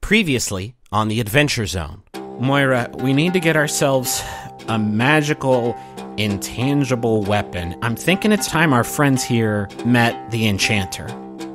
Previously on the Adventure Zone. Moira, we need to get ourselves a magical, intangible weapon. I'm thinking it's time our friends here met the Enchanter.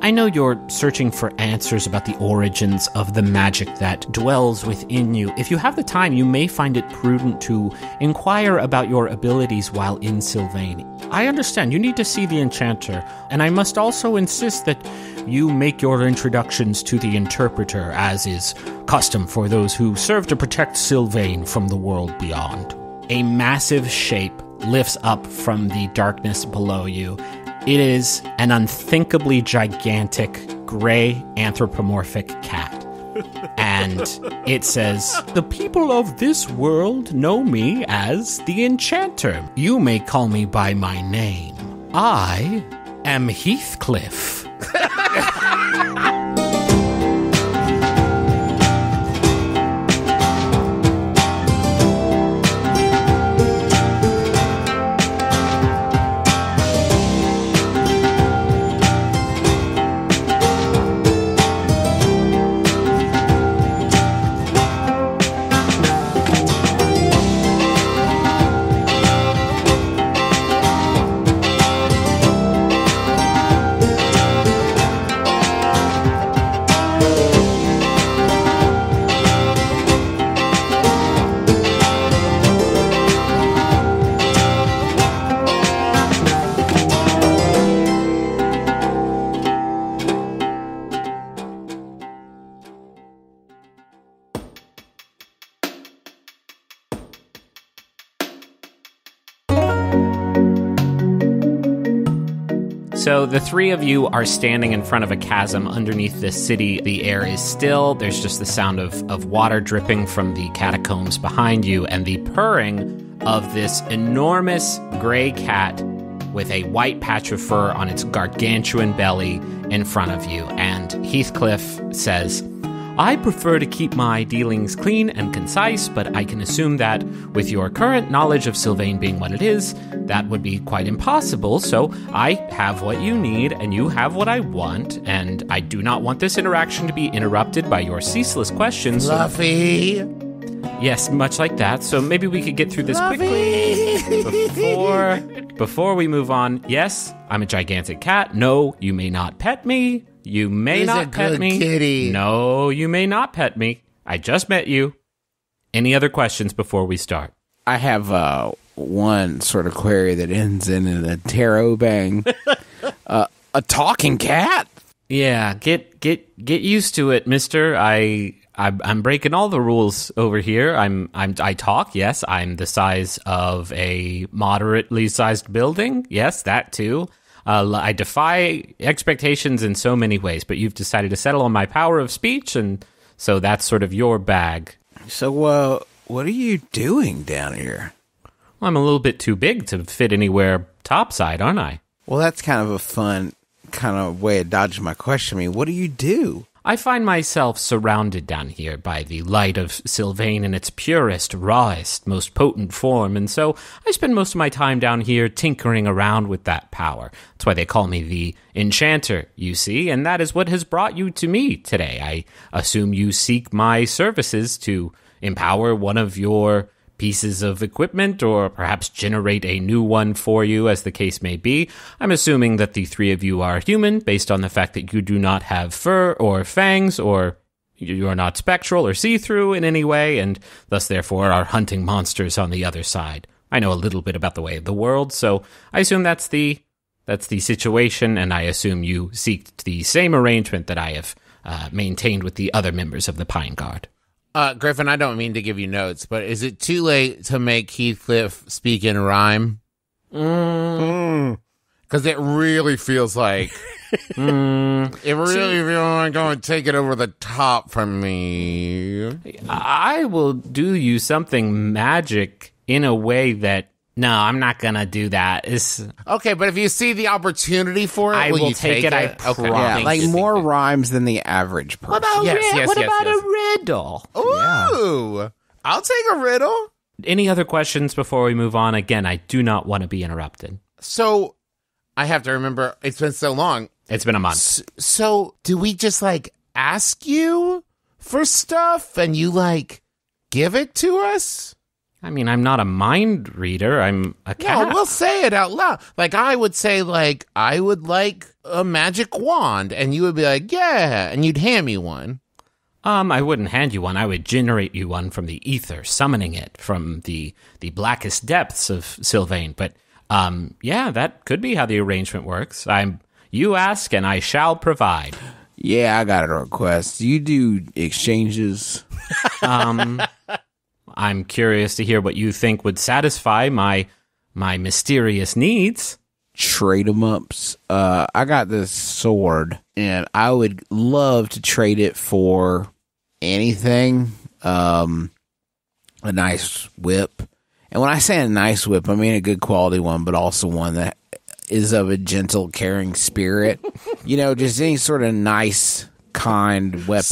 I know you're searching for answers about the origins of the magic that dwells within you. If you have the time, you may find it prudent to inquire about your abilities while in Sylvain. I understand you need to see the Enchanter, and I must also insist that you make your introductions to the Interpreter, as is custom for those who serve to protect Sylvain from the world beyond. A massive shape lifts up from the darkness below you. It is an unthinkably gigantic, gray, anthropomorphic cat. And it says, "The people of this world know me as the Enchanter. You may call me by my name. I am Heathcliff." So the three of you are standing in front of a chasm underneath this city. The air is still. There's just the sound of water dripping from the catacombs behind you and the purring of this enormous gray cat with a white patch of fur on its gargantuan belly in front of you. And Heathcliff says, "I prefer to keep my dealings clean and concise, but I can assume that with your current knowledge of Sylvain being what it is, that would be quite impossible, so I have what you need and you have what I want, and I do not want this interaction to be interrupted by your ceaseless questions." Fluffy! Yes, much like that, so maybe we could get through this quickly before we move on. Yes, I'm a gigantic cat. No, you may not pet me. You may not pet me. Kitty. No, you may not pet me. I just met you. Any other questions before we start? I have one sort of query that ends in a tarot bang. A talking cat? Yeah, get used to it, mister. I'm breaking all the rules over here. I talk. Yes, I'm the size of a moderately sized building. Yes, that too. I defy expectations in so many ways, but you've decided to settle on my power of speech, and so that's sort of your bag. So, what are you doing down here? Well, I'm a little bit too big to fit anywhere topside, aren't I? Well, that's kind of a fun kind of way of dodging my question. I mean, what do you do? I find myself surrounded down here by the light of Sylvain in its purest, rawest, most potent form, and so I spend most of my time down here tinkering around with that power. That's why they call me the Enchanter, you see, and that is what has brought you to me today. I assume you seek my services to empower one of your pieces of equipment, or perhaps generate a new one for you, as the case may be. I'm assuming that the three of you are human, based on the fact that you do not have fur or fangs, or you are not spectral or see-through in any way, and thus therefore are hunting monsters on the other side. I know a little bit about the way of the world, so I assume that's the situation, and I assume you seek the same arrangement that I have maintained with the other members of the Pine Guard. Griffin, I don't mean to give you notes, but is it too late to make Heathcliff speak in rhyme? Because it really feels like... it really feels like going to take it over the top from me. I will do you something magic in a way that... No, I'm not going to do that. Okay, but if you see the opportunity for it, I will you take it? I promise. Okay. Yeah, like more rhymes than the average person. What about, Yes, a riddle? Ooh, I'll take a riddle. Any other questions before we move on? Again, I do not want to be interrupted. So, I have to remember, it's been so long. It's been a month. So, do we just, ask you for stuff and you, like, give it to us? I mean, I'm not a mind reader. I'm a cat. No, we'll say it out loud. Like, I would say, like, I would like a magic wand. And you would be like, yeah. And you'd hand me one. I wouldn't hand you one. I would generate you one from the ether, summoning it from the blackest depths of Sylvain. But, yeah, that could be how the arrangement works. You ask, and I shall provide. Yeah, I got a request. You do exchanges? I'm curious to hear what you think would satisfy my mysterious needs. Trade 'em ups. I got this sword, and I would love to trade it for anything. A nice whip. And when I say a nice whip, I mean a good quality one, but also one that is of a gentle, caring spirit. You know, just any sort of nice, kind weapon.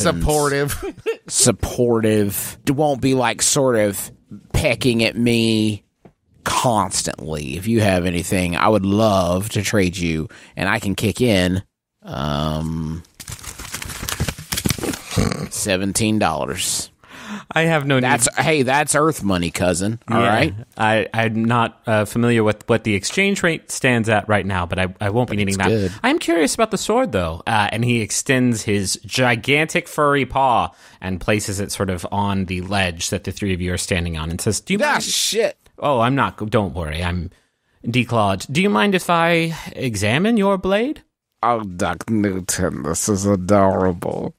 Supportive. It won't be like sort of pecking at me constantly. If you have anything, I would love to trade you, and I can kick in $17. I have no need. That's Earth money, cousin. All right. I'm not familiar with what the exchange rate stands at right now, but I won't be needing that. Good. I'm curious about the sword, though. And he extends his gigantic furry paw and places it sort of on the ledge that the three of you are standing on and says, "Do you mind?" Shit. Oh, I'm not. Don't worry. I'm declawed. Do you mind if I examine your blade? Oh, Doc Newton, this is adorable.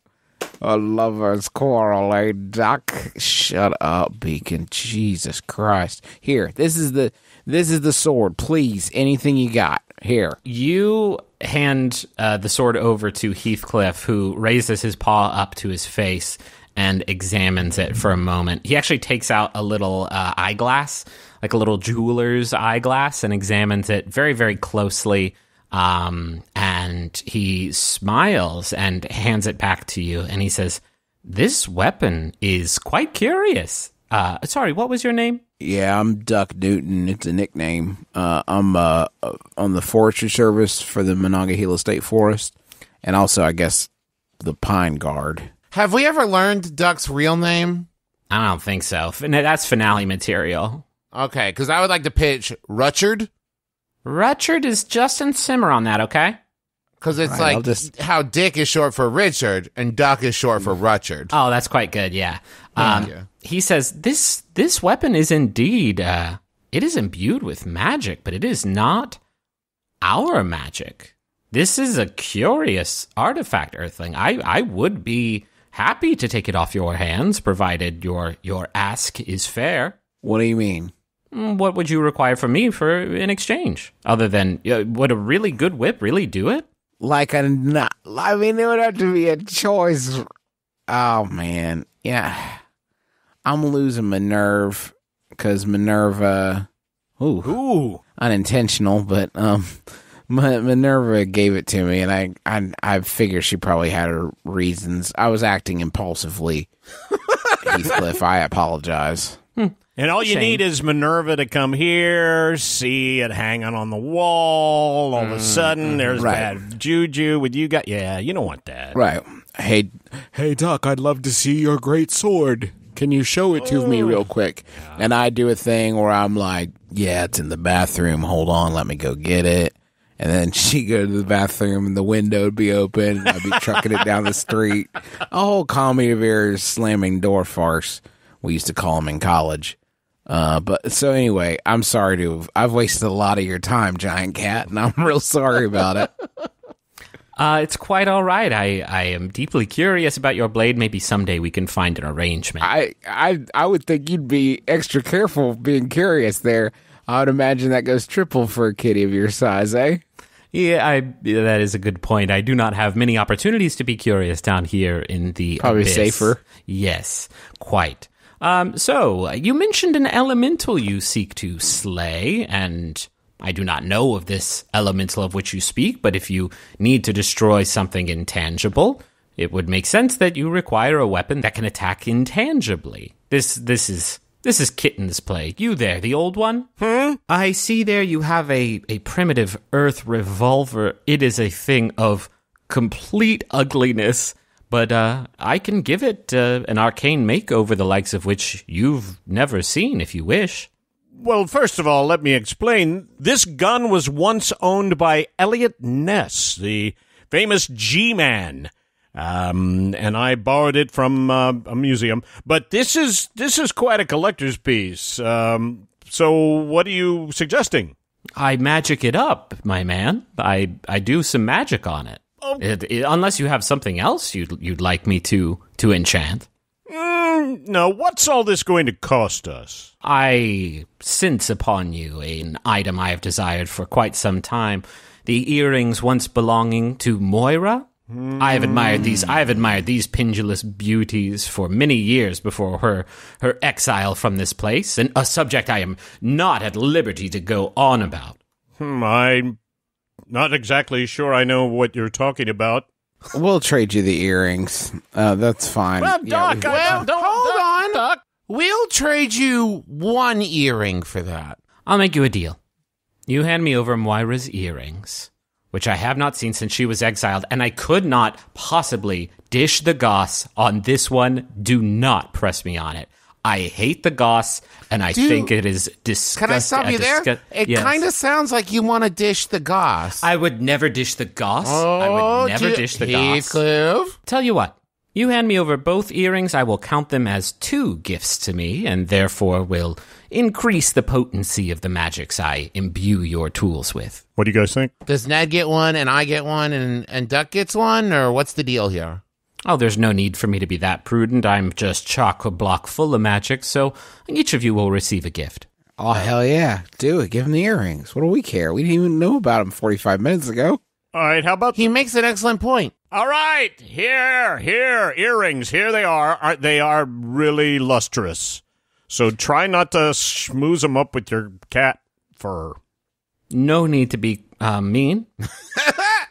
A lover's quarrel, eh, Doc? Shut up, Beacon. Jesus Christ. Here, this is the sword. Please, anything you got. Here. You hand the sword over to Heathcliff, who raises his paw up to his face and examines it for a moment. He actually takes out a little eyeglass, like a little jeweler's eyeglass, and examines it very, very closely. And he smiles and hands it back to you, and he says, "This weapon is quite curious. Sorry, what was your name?" Yeah, I'm Duck Newton. It's a nickname. I'm on the forestry service for the Monongahela State Forest, and also, I guess, the Pine Guard. Have we ever learned Duck's real name? I don't think so. That's finale material. Okay, because I would like to pitch Rutchard. Rutchard is Justin Simmer on that, okay? Because it's right, like how Dick is short for Richard and Duck is short for Rutchard. Oh, that's quite good, yeah. He says, this weapon is indeed, it is imbued with magic, but it is not our magic. This is a curious artifact, Earthling. I would be happy to take it off your hands, provided your ask is fair. What do you mean? What would you require from me in exchange? Other than, would a really good whip really do it? I mean, there would have to be a choice. Oh, man. Yeah. I'm losing my nerve, because Minerva... Ooh. Unintentional, but Minerva gave it to me, and I figure she probably had her reasons. I was acting impulsively. Heathcliff, I apologize. And all you need is Minerva to come here, see it hanging on the wall. All of a sudden, there's bad juju with you guys. Yeah, you don't want that. Right. Hey, Doc, I'd love to see your great sword. Can you show it to me real quick? Yeah. And I do a thing where I'm like, yeah, it's in the bathroom. Hold on, let me go get it. And then she'd go to the bathroom and the window would be open and I'd be trucking it down the street. A whole comedy of errors, slamming door farce. We used to call them in college. But so anyway, I'm sorry I've wasted a lot of your time, Giant Cat, and I'm real sorry about it. It's quite all right. I am deeply curious about your blade. Maybe someday we can find an arrangement. I would think you'd be extra careful being curious there. I would imagine that goes triple for a kitty of your size, eh? Yeah, that is a good point. I do not have many opportunities to be curious down here in the Probably abyss. Safer. Yes, quite. So, you mentioned an elemental you seek to slay, and I do not know of this elemental of which you speak, but if you need to destroy something intangible, it would make sense that you require a weapon that can attack intangibly. This is Kitten's play. You there, the old one? I see there you have a primitive earth revolver. It is a thing of complete ugliness, but I can give it an arcane makeover the likes of which you've never seen if you wish. Well, first of all, let me explain. This gun was once owned by Elliot Ness, the famous G-Man. And I borrowed it from a museum. But this is quite a collector's piece. So what are you suggesting? I magic it up, my man. I do some magic on it. Unless you have something else you'd like me to enchant. No, what's all this going to cost us? I sense upon you an item I have desired for quite some time. The earrings once belonging to Moira. I have admired these pendulous beauties for many years before her exile from this place, and a subject I am not at liberty to go on about. I'm not exactly sure I know what you're talking about. We'll trade you the earrings. That's fine. Well, Doc, hold on. Doc. We'll trade you one earring for that. I'll make you a deal. You hand me over Moira's earrings, which I have not seen since she was exiled, and I could not possibly dish the goss on this one. Do not press me on it. I hate the goss, and I think it is disgusting. Can I stop you there? It kind of sounds like you want to dish the goss. I would never dish the goss. I would never dish the goss. Heathcliff? Tell you what. You hand me over both earrings, I will count them as 2 gifts to me, and therefore will increase the potency of the magics I imbue your tools with. What do you guys think? Does Ned get one, and I get one, and Duck gets one, or what's the deal here? Oh, there's no need for me to be that prudent. I'm just chock-a-block full of magic, so each of you will receive a gift. Oh, hell yeah. Do it. Give him the earrings. What do we care? We didn't even know about them 45 minutes ago. All right, how about... He makes an excellent point. All right, here, earrings. Here they are. They are really lustrous. So try not to schmooze them up with your cat fur. No need to be mean.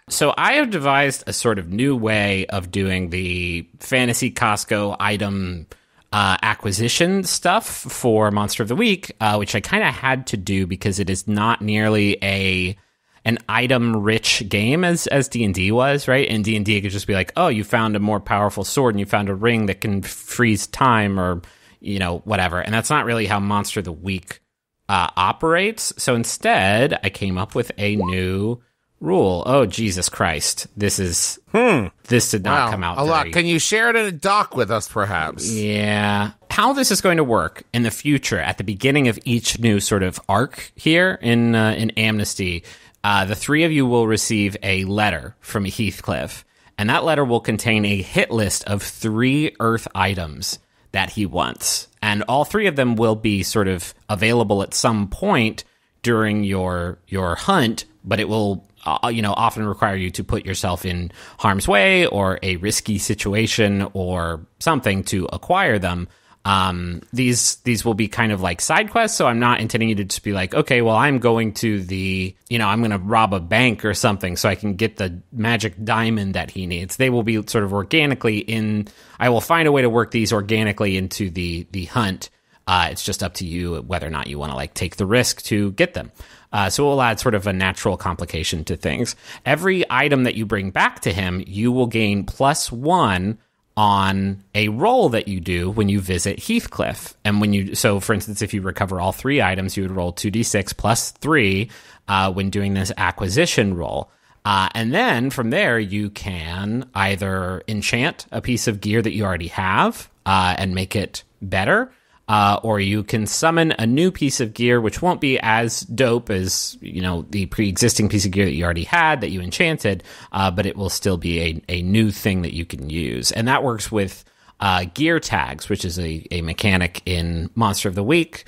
So I have devised a sort of new way of doing the Fantasy Costco item acquisition stuff for Monster of the Week, which I kind of had to do because it is not nearly an item-rich game as D&D was, right? In D&D, it could just be like, oh, you found a more powerful sword and you found a ring that can freeze time or, whatever. And that's not really how Monster of the Week operates. So instead, I came up with a new rule. Oh, Jesus Christ. This did not come out a lot. very... Can you share it in a doc with us, perhaps? Yeah. How this is going to work in the future, at the beginning of each new sort of arc here in Amnesty, the 3 of you will receive a letter from Heathcliff, and that letter will contain a hit list of 3 Earth items that he wants. And all 3 of them will be sort of available at some point during your hunt, but it will often require you to put yourself in harm's way or a risky situation or something to acquire them. These will be kind of like side quests, so I'm not intending you to just be like, okay, well, I'm going to I'm going to rob a bank or something so I can get the magic diamond that he needs. They will be sort of organically I will find a way to work these organically into the hunt. It's just up to you whether or not you want to take the risk to get them. So we'll add sort of a natural complication to things. Every item that you bring back to him, you will gain +1 on a roll that you do when you visit Heathcliff. And so for instance, if you recover all 3 items, you would roll 2d6 +3 when doing this acquisition roll. And then from there, you can either enchant a piece of gear that you already have and make it better, or you can summon a new piece of gear, which won't be as dope as, the pre-existing piece of gear that you already had, that you enchanted, but it will still be a new thing that you can use. And that works with gear tags, which is a mechanic in Monster of the Week,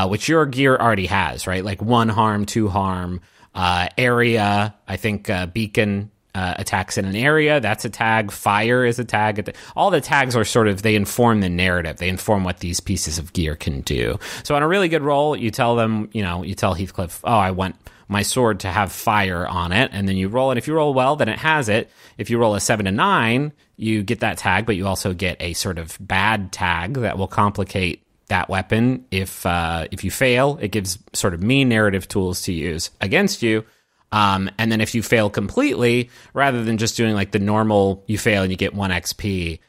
which your gear already has, right? Like 1 harm, 2 harm, area, I think beacon attacks in an area, that's a tag. Fire is a tag. All the tags are they inform the narrative. They inform what these pieces of gear can do. So on a really good roll, you tell them, you tell Heathcliff, oh, I want my sword to have fire on it. And then you roll, and if you roll well, then it has it. If you roll a 7 to 9, you get that tag, but you also get a sort of bad tag that will complicate that weapon. If you fail, it gives sort of mean narrative tools to use against you. And then if you fail completely, rather than just doing like the normal, you fail and you get 1 XP,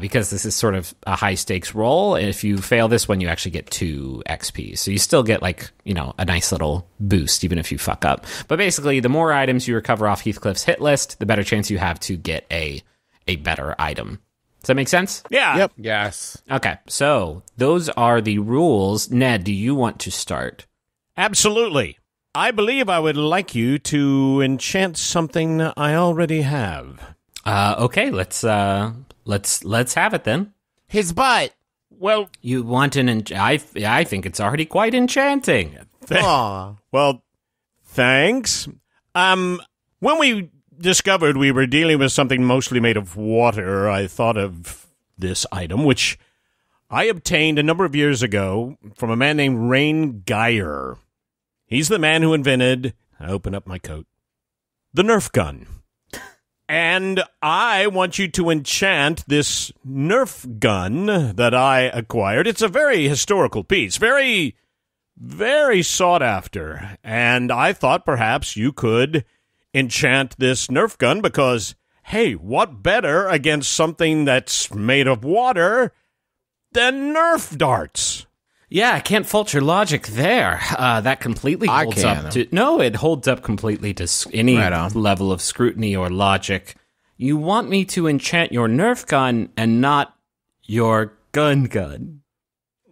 because this is sort of a high stakes roll. If you fail this one, you actually get 2 XP. So you still get like, a nice little boost, even if you fuck up. But basically, the more items you recover off Heathcliff's hit list, the better chance you have to get a better item. Does that make sense? Yeah. Yep. Yes. Okay, so those are the rules. Ned, do you want to start? Absolutely. I believe I would like you to enchant something I already have. Okay, let's have it then. His butt. Well, You want I think it's already quite enchanting. Aw. well, thanks. When we discovered we were dealing with something mostly made of water, I thought of this item, which I obtained a number of years ago from a man named Rain Geyer. He's the man who invented, I open up my coat, the Nerf gun. And I want you to enchant this Nerf gun that I acquired. It's a very historical piece, very, very sought after. And I thought perhaps you could enchant this Nerf gun because, hey, what better against something that's made of water than Nerf darts? Yeah, I can't fault your logic there. That completely I holds can. up to... No, it holds up completely to any Right on. level of scrutiny or logic. You want me to enchant your Nerf gun and not your gun?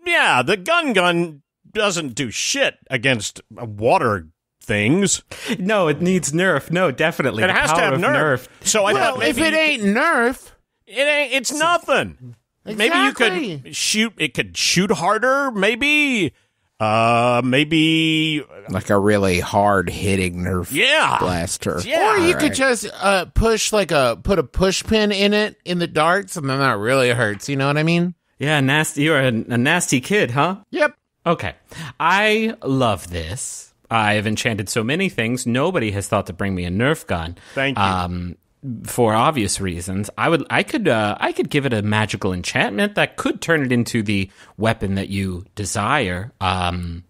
Yeah, the gun doesn't do shit against water things. No, it needs Nerf. No, definitely. It The has to power have of Nerf. So I Well, thought if maybe it ain't Nerf, it's nothing. Maybe you Exactly. could shoot. It could shoot harder. Maybe. Maybe. Like a really hard hitting Nerf Yeah. blaster. Yeah. or you All could right. just put a push pin in it in the darts, and then that really hurts. You know what I mean? Yeah, nasty. You're a nasty kid, huh? Yep. Okay. I love this. I have enchanted so many things. Nobody has thought to bring me a Nerf gun. Thank you. For obvious reasons. I could give it a magical enchantment that could turn it into the weapon that you desire. Awesome.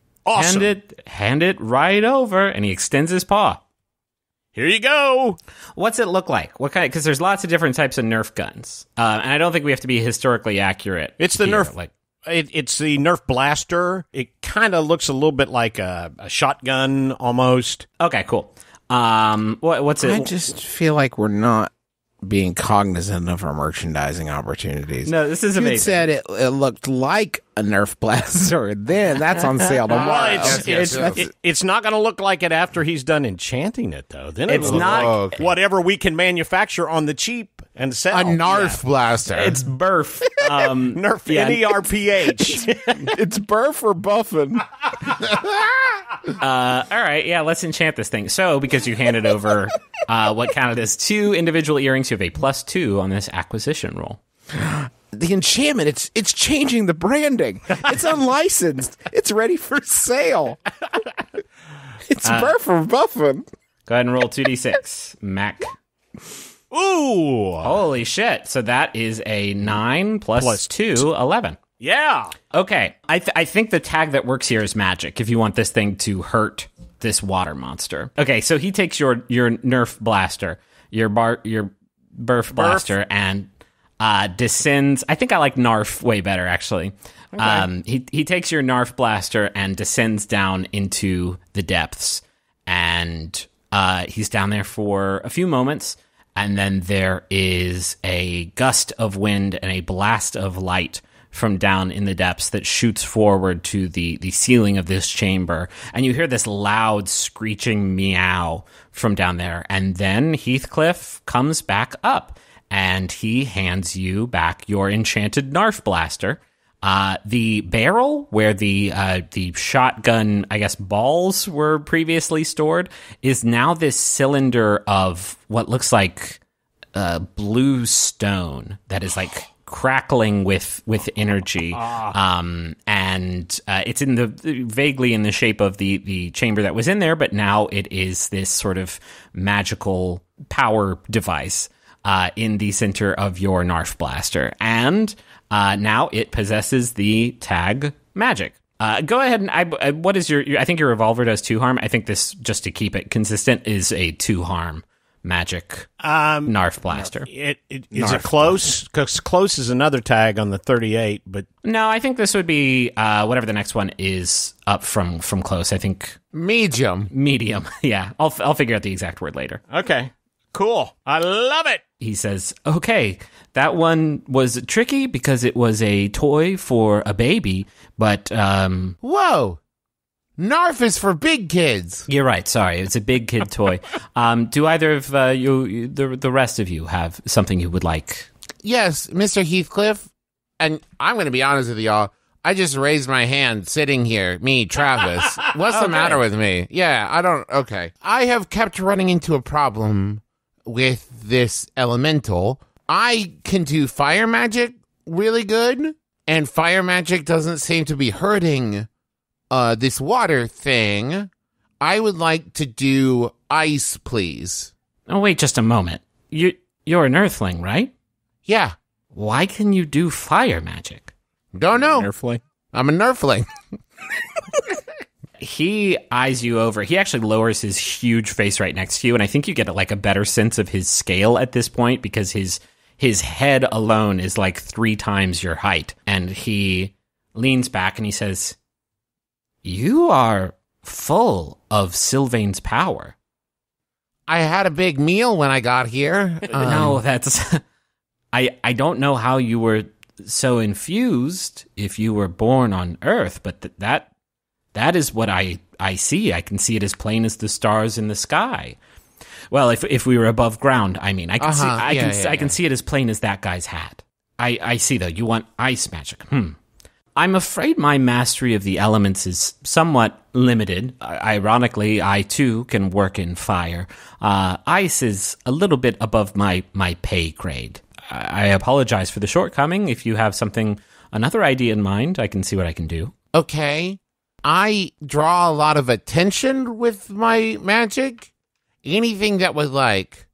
Hand it right over, and he extends his paw. Here you go. What's it look like? What kind? Because there's lots of different types of Nerf guns, and I don't think we have to be historically accurate. It's the here. Nerf. It's the Nerf blaster. It kind of looks a little bit like a shotgun almost. Okay, cool. What's it? I just feel like we're not being cognizant of our merchandising opportunities. No, this is You amazing. said it looked like a Nerf blaster, then that's on sale tomorrow. Well, it's not going to look like it after he's done enchanting it, though. Then It's it'll look not- like Okay. whatever we can manufacture on the cheap and sell. A Narf blaster. It's Burf. Nerf Yeah. NERPH. It's Burf or Buffin. All right, yeah, let's enchant this thing. So, because you handed over what counted as 2 individual earrings, you have a +2 on this acquisition roll. The enchantment, it's changing the branding. It's unlicensed. It's ready for sale. It's Burf or Buffin. Go ahead and roll 2d6. Mac. Ooh, Holy shit. So that is a 9 plus 2, 11. yeah. Okay, I think the tag that works here is magic, if you want this thing to hurt this water monster. Okay, so he takes your Nerf blaster, your Burf blaster, and descends. I think I like Narf way better, actually. Okay. He takes your Narf blaster and descends down into the depths, and he's down there for a few moments, and then there is a gust of wind and a blast of light from down in the depths that shoots forward to the ceiling of this chamber. And you hear this loud screeching meow from down there. And then Heathcliff comes back up and he hands you back your enchanted Narf blaster. The barrel where the shotgun, I guess, balls were previously stored is now this cylinder of what looks like blue stone that is like crackling with energy, and it's in the vaguely in the shape of the chamber that was in there, but now it is this sort of magical power device in the center of your Narf blaster, and now it possesses the tag magic. Go ahead and what is your? I think your revolver does 2 harm. I think this, just to keep it consistent, is a 2 harm magic Narf blaster. Is it close? Because close is another tag on the 38, but No, I think this would be whatever the next one is up from close. I think Medium. Yeah, I'll figure out the exact word later. okay, cool. I love it. He says, "Okay, that one was tricky because it was a toy for a baby, but Whoa. Narf is for big kids. you're right. Sorry, it's a big kid toy. Do either of the rest of you have something you would like?" Yes, Mr. Heathcliff. And I'm going to be honest with y'all. I just raised my hand sitting here, me, Travis. What's the matter with me? Yeah, okay. I have kept running into a problem with this elemental. I can do fire magic really good, and fire magic doesn't seem to be hurting this water thing. I would like to do ice, please. Oh, wait just a moment. You're an earthling, right? Yeah. Why can you do fire magic? Don't know. Nerfly. I'm a nerfling. He eyes you over. He actually lowers his huge face right next to you, and I think you get like a better sense of his scale at this point because his head alone is like 3 times your height. And he leans back and he says, "You are full of Sylvain's power." I had a big meal when I got here. No, that's... I don't know how you were so infused if you were born on Earth, but that is what I see. I can see it as plain as the stars in the sky. Well, if we were above ground, I mean, I can see it as plain as that guy's hat. I see though. You want ice magic? I'm afraid my mastery of the elements is somewhat limited. Ironically, I too can work in fire. Ice is a little bit above my pay grade. I apologize for the shortcoming. If you have another idea in mind, I can see what I can do. Okay. I draw a lot of attention with my magic. Anything that would, like,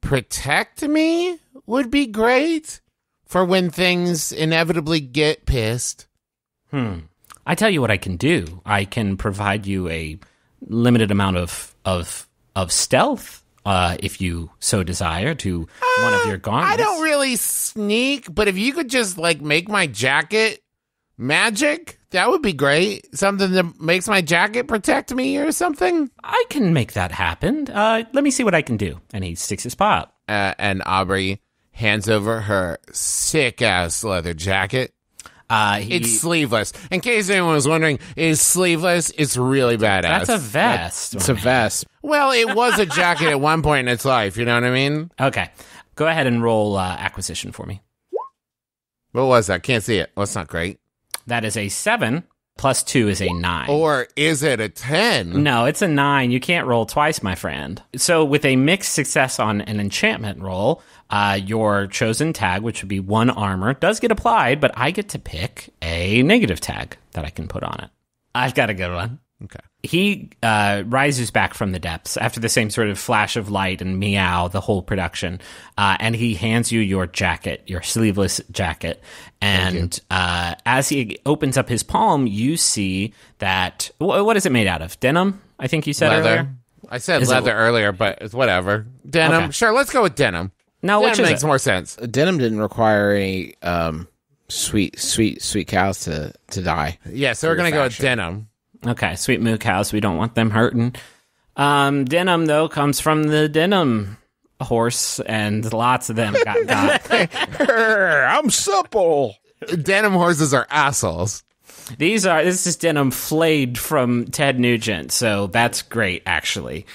protect me would be great for when things inevitably get pissed. I tell you what I can do. I can provide you a limited amount of stealth, if you so desire, to one of your garments. I don't really sneak, but if you could just, like, make my jacket magic, that would be great. Something that makes my jacket protect me or something. I can make that happen. Let me see what I can do. And he sticks his paw out. And Aubrey hands over her sick-ass leather jacket. It's sleeveless. In case anyone was wondering, it's sleeveless. It's really badass. That's a vest. It's a vest. Well, it was a jacket at one point in its life. You know what I mean? Okay. Go ahead and roll acquisition for me. What was that? Can't see it. Well, that's not great. That is a 7. Plus 2 is a 9. Or is it a 10? No, it's a 9. You can't roll twice, my friend. So with a mixed success on an enchantment roll, your chosen tag, which would be 1 armor, does get applied, but I get to pick a negative tag that I can put on it. I've got a good one. Okay. He rises back from the depths after the same sort of flash of light and meow, the whole production, and he hands you your jacket, your sleeveless jacket. And as he opens up his palm, you see that... What is it made out of? Denim, I think you said earlier? I said leather earlier, but it's whatever. Denim. Okay. Sure, let's go with denim. No, denim which is makes more sense. Denim didn't require any sweet cows to die. Yeah, so we're going to go with denim. Okay, sweet moo cows. We don't want them hurting. Denim, though, comes from the denim horse, and lots of them got. I'm supple. Denim horses are assholes. This is denim flayed from Ted Nugent, so that's great, actually.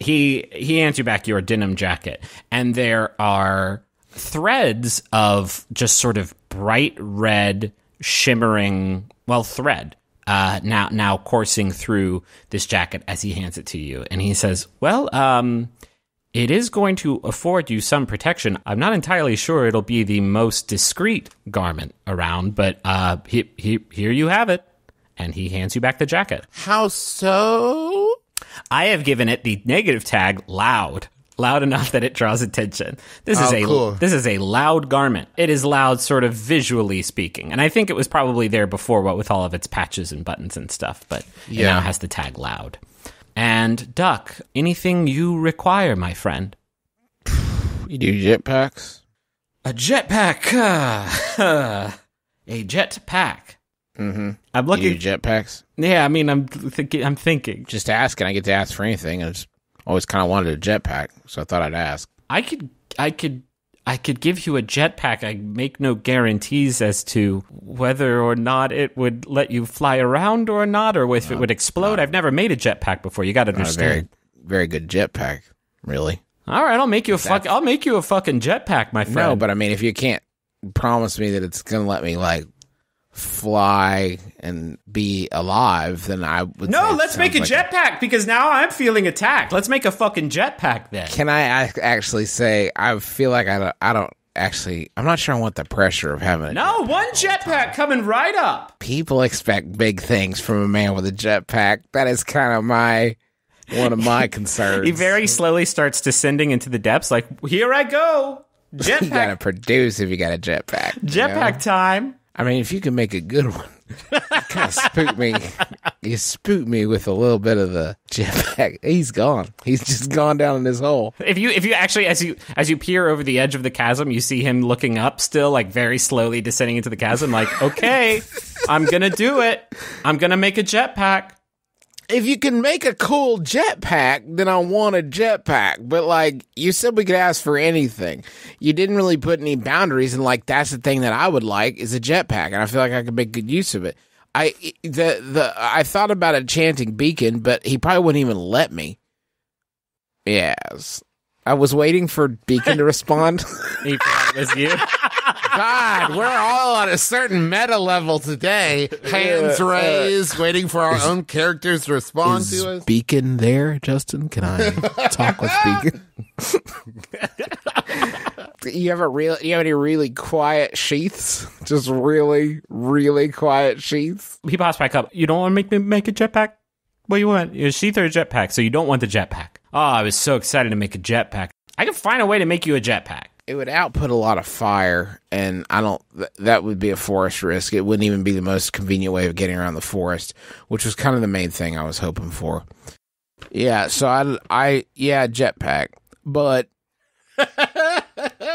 He hands you back your denim jacket, and there are threads of just sort of bright red, shimmering, thread. Now coursing through this jacket as he hands it to you. And he says, it is going to afford you some protection. I'm not entirely sure it'll be the most discreet garment around, but here you have it. And he hands you back the jacket. How so? I have given it the negative tag, loud. loud enough that it draws attention. This is a loud garment. It is loud sort of visually speaking. And I think it was probably there before, what with all of its patches and buttons and stuff, but it now has the tag loud. And Duck, anything you require, my friend? You do jetpacks? A jetpack. A jetpack. Mm-hmm. I'm looking. You do jetpacks? Yeah, I mean, I'm thinking. Just asking. I get to ask for anything. I just always kind of wanted a jetpack, so I thought I'd ask. I could give you a jetpack. I make no guarantees as to whether or not it would let you fly around or not, or if it would explode. I've never made a jetpack before. You got to understand. A very good jetpack, really. All right, I'll make you a fucking jetpack, my friend. No, but I mean, if you can't promise me that it's gonna let me like fly and be alive, then I would. No, let's make a jetpack because now I'm feeling attacked. Let's make a fucking jetpack then. Can I actually say I feel like I don't actually. I'm not sure I want the pressure of having. One jetpack coming right up. People expect big things from a man with a jetpack. That is kind of one of my concerns. He very slowly starts descending into the depths. Like, here I go. Jetpack. You gotta produce if you got a jetpack. Jetpack time. I mean, if you can make a good one, you kind of spook me. You spook me with a little bit of the jetpack. He's gone. He's just gone down in this hole. If you actually, as you peer over the edge of the chasm, you see him looking up still, like very slowly descending into the chasm. Like, okay, I'm gonna do it. I'm gonna make a jetpack. If you can make a cool jetpack, then I want a jetpack. But, like, you said we could ask for anything. You didn't really put any boundaries, and, like, that's the thing that I would like is a jetpack, and I feel like I could make good use of it. I thought about a chanting beacon, but he probably wouldn't even let me. Yes. I was waiting for Beacon to respond. He thought it was you. God, we're all on a certain meta level today. Hands raised, waiting for our own characters to respond to us. Beacon there, Justin? Can I talk with Beacon? You have any really quiet sheaths? Just really, really quiet sheaths? He pops back up. You don't want to make a jetpack? What do you want? A sheath or a jetpack? So you don't want the jetpack. Oh, I was so excited to make a jetpack. I can find a way to make you a jetpack. It would output a lot of fire, and that would be a forest risk. It wouldn't even be the most convenient way of getting around the forest, which was kind of the main thing I was hoping for. Yeah, so jetpack, but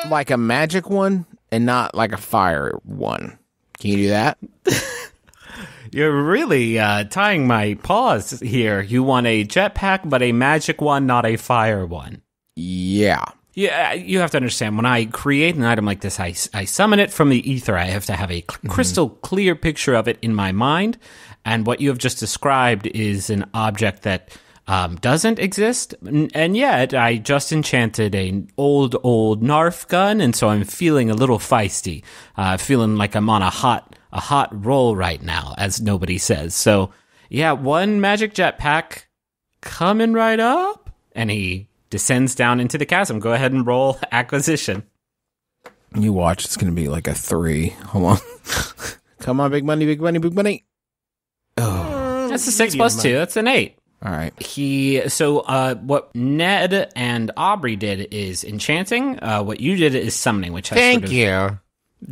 like a magic one and not like a fire one. Can you do that? You're really tying my paws here. You want a jetpack, but a magic one, not a fire one. Yeah. Yeah, you have to understand, when I create an item like this, I summon it from the ether. I have to have a crystal clear picture of it in my mind. And what you have just described is an object that doesn't exist. And yet, I just enchanted an old Narf gun, and so I'm feeling a little feisty. Feeling like I'm on a hot roll right now, as nobody says. So, yeah, one magic jetpack coming right up, and he descends down into the chasm. Go ahead and roll acquisition. You watch, it's going to be like a 3. Hold on. Come on, big money, big money, big money. Oh. That's a 6 plus 2. That's an 8. All right. What Ned and Aubrey did is enchanting. What you did is summoning, which has Thank you.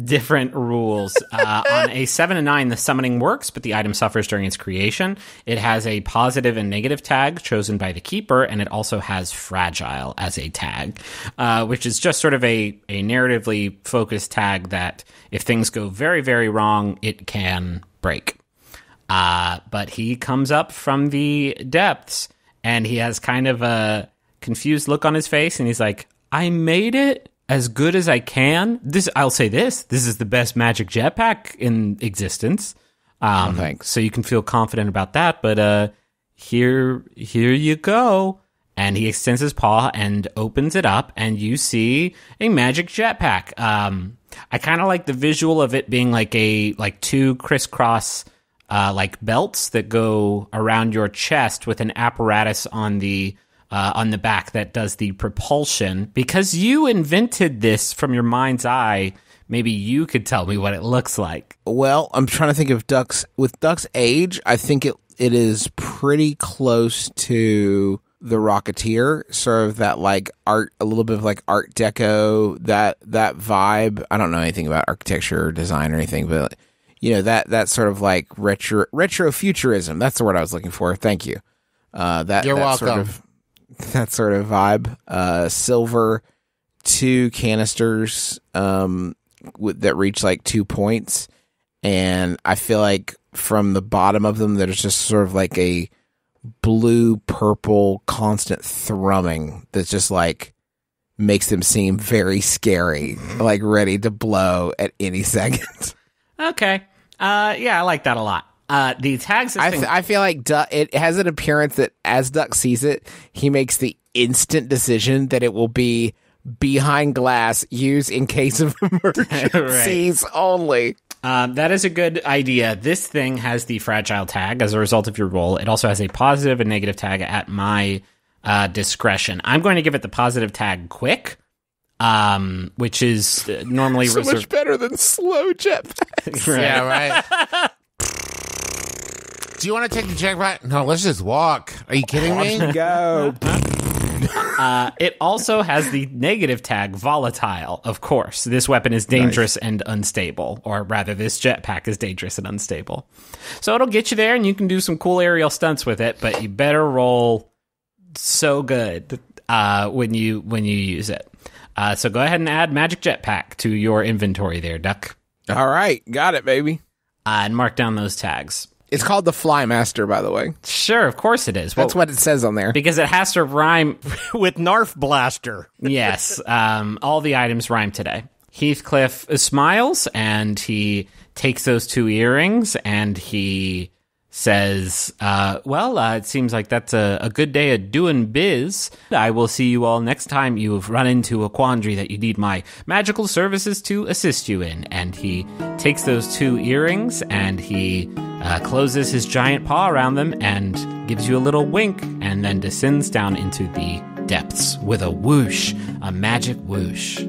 different rules. On a 7 and 9, the summoning works, but the item suffers during its creation. It has a positive and negative tag chosen by the keeper, and it also has fragile as a tag, which is just sort of a narratively focused tag that if things go very, very wrong, it can break. But he comes up from the depths, and he has kind of a confused look on his face, and he's like, I made it as good as I can. I'll say this is the best magic jetpack in existence. Thanks. So you can feel confident about that, but here you go. And he extends his paw and opens it up, and you see a magic jetpack. I kind of like the visual of it being like two crisscross like belts that go around your chest with an apparatus on the back that does the propulsion. Because you invented this from your mind's eye, maybe you could tell me what it looks like. Well, I'm trying to think of Duck's age. I think it is pretty close to the Rocketeer, sort of that like art, a little bit of like Art Deco, that vibe. I don't know anything about architecture or design or anything, but you know, that sort of like retro futurism. That's the word I was looking for. Thank you. You're welcome. That sort of vibe. Silver, 2 canisters that reach like 2 points, and I feel like from the bottom of them, there's just sort of like a blue purple constant thrumming that just like makes them seem very scary, like ready to blow at any second. Okay. Yeah, I like that a lot. The tags. I feel like Duck, it has an appearance that as Duck sees it, he makes the instant decision that it will be behind glass, used in case of emergencies only. That is a good idea. This thing has the fragile tag as a result of your roll. It also has a positive and negative tag at my discretion. I'm going to give it the positive tag quick, which is normally so much better than slow jetpack. Right. Yeah, right. Do you want to take the jetpack? No, let's just walk. Are you kidding me? Go. It also has the negative tag, volatile, of course. This weapon is dangerous and unstable, or rather, this jetpack is dangerous and unstable. So it'll get you there, and you can do some cool aerial stunts with it, but you better roll so good when you use it. So go ahead and add magic jetpack to your inventory there, Duck. All right, got it, baby. And mark down those tags. It's called the Flymaster, by the way. Sure, of course it is. That's what it says on there. Because it has to rhyme with Narf Blaster. Yes, all the items rhyme today. Heathcliff smiles, and he takes those 2 earrings, and he says, it seems like that's a good day of doing biz. I will see you all next time you've run into a quandary that you need my magical services to assist you in. And he takes those 2 earrings, and he closes his giant paw around them and gives you a little wink, and then descends down into the depths with a whoosh, a magic whoosh.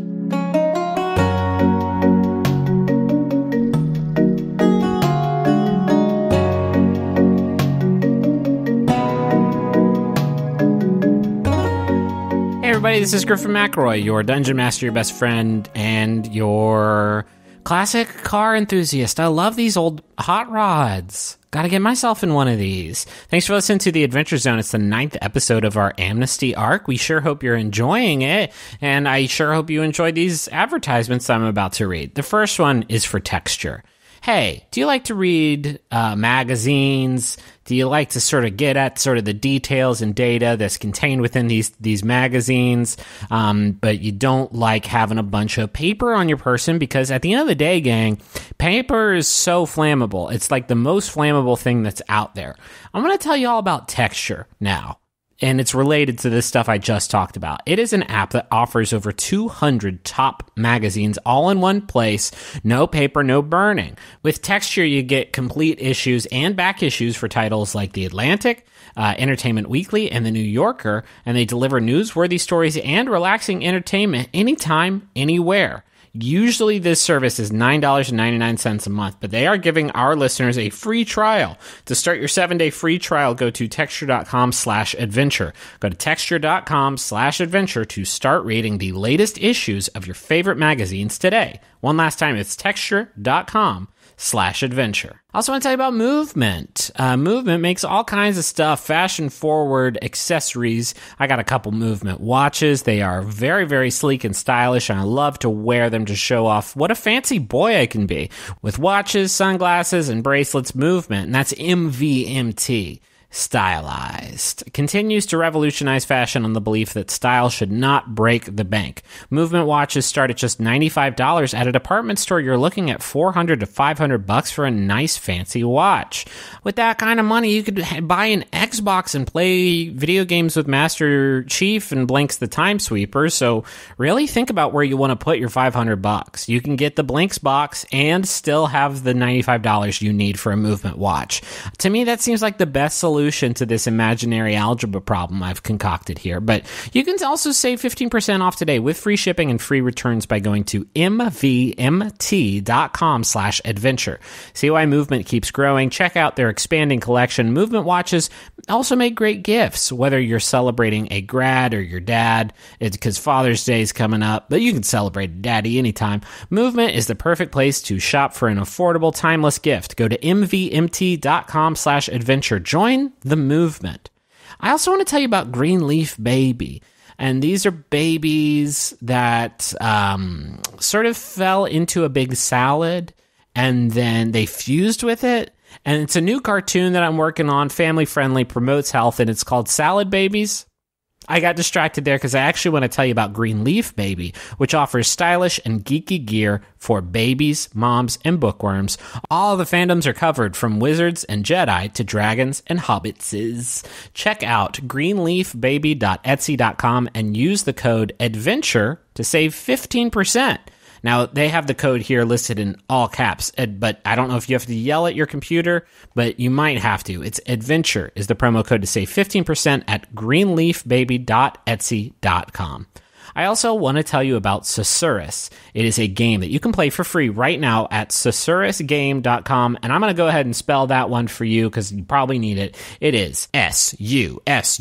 Everybody, this is Griffin McElroy, your dungeon master, your best friend, and your classic car enthusiast. I love these old hot rods. Gotta get myself in one of these. Thanks for listening to The Adventure Zone. It's the 9th episode of our Amnesty arc. We sure hope you're enjoying it, and I sure hope you enjoyed these advertisements I'm about to read. The first one is for Texture. Hey, do you like to read magazines? Do you like to sort of get at sort of the details and data that's contained within these magazines, but you don't like having a bunch of paper on your person? Because at the end of the day, gang, paper is so flammable. It's like the most flammable thing that's out there. I'm going to tell you all about Texture now. And it's related to this stuff I just talked about. It is an app that offers over 200 top magazines all in one place. No paper, no burning. With Texture, you get complete issues and back issues for titles like The Atlantic, Entertainment Weekly, and The New Yorker, and they deliver newsworthy stories and relaxing entertainment anytime, anywhere. Usually this service is $9.99 a month, but they are giving our listeners a free trial. To start your 7-day free trial, go to texture.com/adventure. Go to texture.com/adventure to start reading the latest issues of your favorite magazines today. One last time, it's texture.com/adventure. I also want to tell you about Movement. Movement makes all kinds of stuff, fashion-forward accessories. I got a couple Movement watches. They are very, very sleek and stylish, and I love to wear them to show off what a fancy boy I can be. With watches, sunglasses, and bracelets, Movement, and that's MVMT. Stylized continues to revolutionize fashion on the belief that style should not break the bank. Movement watches start at just $95. At a department store, you're looking at $400 to $500 for a nice fancy watch. With that kind of money, you could buy an Xbox and play video games with Master Chief and Blinks the Time Sweeper. So really think about where you want to put your $500. You can get the Blinks box and still have the $95 you need for a Movement watch. To me, that seems like the best solution solution to this imaginary algebra problem I've concocted here. But you can also save 15% off today with free shipping and free returns by going to mvmt.com/adventure. See why Movement keeps growing. Check out their expanding collection. Movement watches also make great gifts, whether you're celebrating a grad or your dad. It's because Father's Day is coming up, but you can celebrate daddy anytime. Movement is the perfect place to shop for an affordable, timeless gift. Go to mvmt.com/adventure. Join the movement. I also want to tell you about Green Leaf Baby. And these are babies that sort of fell into a big salad, and then they fused with it. And it's a new cartoon that I'm working on, family-friendly, promotes health, and it's called Salad Babies. I got distracted there because I actually want to tell you about Green Leaf Baby, which offers stylish and geeky gear for babies, moms, and bookworms. All the fandoms are covered, from wizards and Jedi to dragons and hobbitses. Check out greenleafbaby.etsy.com and use the code ADVENTURE to save 15%. Now, they have the code here listed in all caps, but I don't know if you have to yell at your computer, but you might have to. It's ADVENTURE is the promo code to save 15% at greenleafbaby.etsy.com. I also want to tell you about Susurrus. It is a game that you can play for free right now at susurrusgame.com, and I'm going to go ahead and spell that one for you because you probably need it. It is SUSURRUS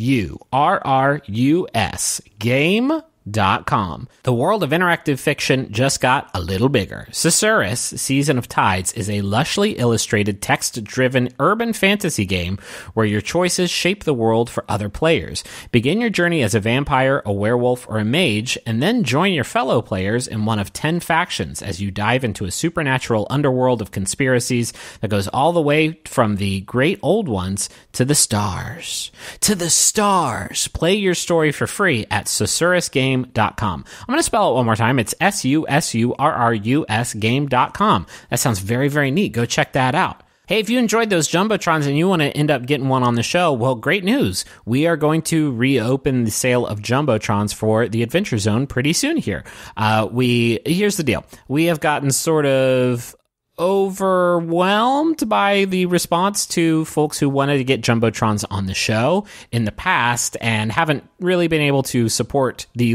game.com. The world of interactive fiction just got a little bigger. Susurrus, Season of Tides, is a lushly illustrated, text-driven urban fantasy game where your choices shape the world for other players. Begin your journey as a vampire, a werewolf, or a mage, and then join your fellow players in one of 10 factions as you dive into a supernatural underworld of conspiracies that goes all the way from the great old ones to the stars. To the stars! Play your story for free at susurrusgame.com. I'm going to spell it one more time. It's SUSURRUS game.com. That sounds very, very neat. Go check that out. Hey, if you enjoyed those Jumbotrons and you want to end up getting one on the show, well, great news. We are going to reopen the sale of Jumbotrons for the Adventure Zone pretty soon here. Here's the deal. We have gotten sort of overwhelmed by the response to folks who wanted to get Jumbotrons on the show in the past and haven't really been able to support the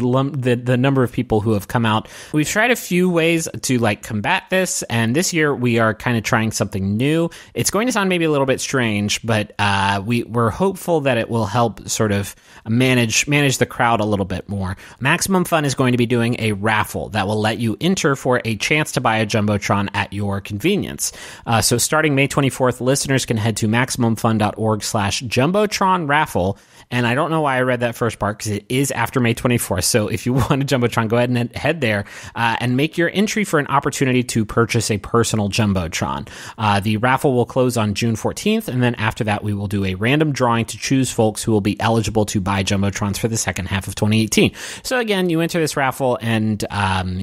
number of people who have come out. We've tried a few ways to combat this, and this year we are kind of trying something new. It's going to sound maybe a little bit strange, but we're hopeful that it will help sort of manage the crowd a little bit more. Maximum Fun is going to be doing a raffle that will let you enter for a chance to buy a Jumbotron at your convenience. So starting May 24th, listeners can head to MaximumFun.org/Jumbotron raffle. And I don't know why I read that first part because it is after May 24th. So if you want a Jumbotron, go ahead and head there and make your entry for an opportunity to purchase a personal Jumbotron. The raffle will close on June 14th. And then after that, we will do a random drawing to choose folks who will be eligible to buy Jumbotrons for the second half of 2018. So again, you enter this raffle and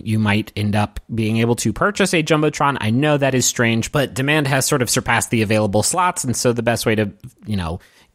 you might end up being able to purchase a Jumbotron. I know that is strange, but demand has sort of surpassed the available slots. And so the best way to,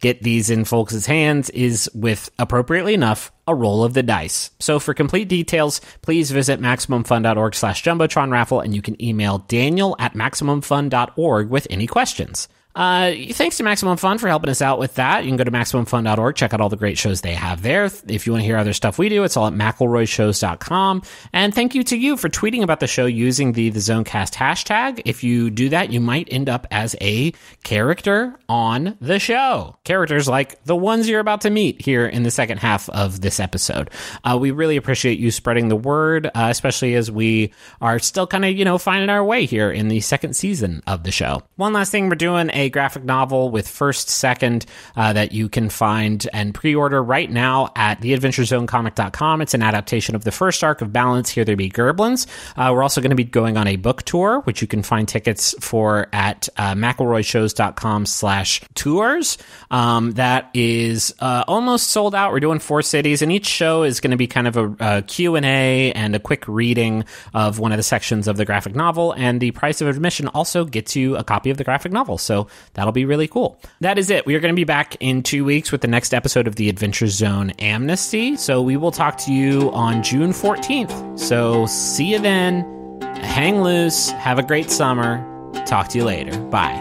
get these in folks' hands is with, appropriately enough, a roll of the dice. So for complete details, please visit MaximumFun.org/Jumbotron raffle, and you can email Daniel@MaximumFun.org with any questions. Thanks to Maximum Fun for helping us out with that. You can go to MaximumFun.org, check out all the great shows they have there. If you want to hear other stuff we do, it's all at McElroyShows.com. And thank you to you for tweeting about the show using the ZoneCast hashtag. If you do that, you might end up as a character on the show. Characters like the ones you're about to meet here in the second half of this episode. We really appreciate you spreading the word, especially as we are still kind of, finding our way here in the second season of the show. One last thing, we're doing a graphic novel with First Second that you can find and pre-order right now at theadventurezonecomic.com. It's an adaptation of the first arc of Balance, Here There Be Gerblins. We're also going to be going on a book tour, which you can find tickets for at McElroyShows.com/tours. That is almost sold out. We're doing 4 cities, and each show is going to be kind of a Q&A and a quick reading of one of the sections of the graphic novel, and the price of admission also gets you a copy of the graphic novel. So that'll be really cool. That is it. We are going to be back in 2 weeks with the next episode of the Adventure Zone Amnesty. So we will talk to you on June 14th. So see you then. Hang loose. Have a great summer. Talk to you later. Bye.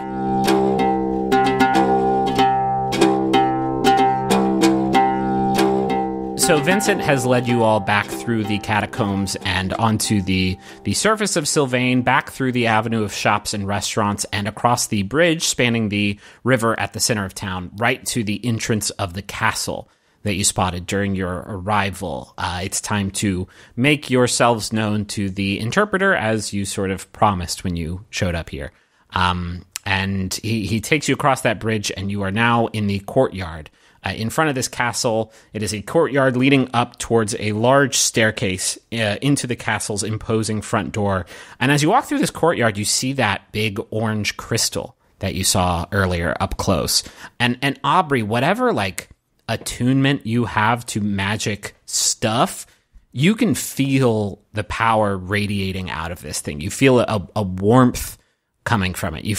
So Vincent has led you all back through the catacombs and onto the surface of Sylvain, back through the avenue of shops and restaurants, and across the bridge spanning the river at the center of town, right to the entrance of the castle that you spotted during your arrival. It's time to make yourselves known to the interpreter, as you sort of promised when you showed up here. And he takes you across that bridge, and you are now in the courtyard. In front of this castle, it is a courtyard leading up towards a large staircase into the castle's imposing front door. And as you walk through this courtyard, you see that big orange crystal that you saw earlier up close. And Aubrey, whatever like attunement you have to magic stuff, you can feel the power radiating out of this thing. You feel a warmth coming from it. You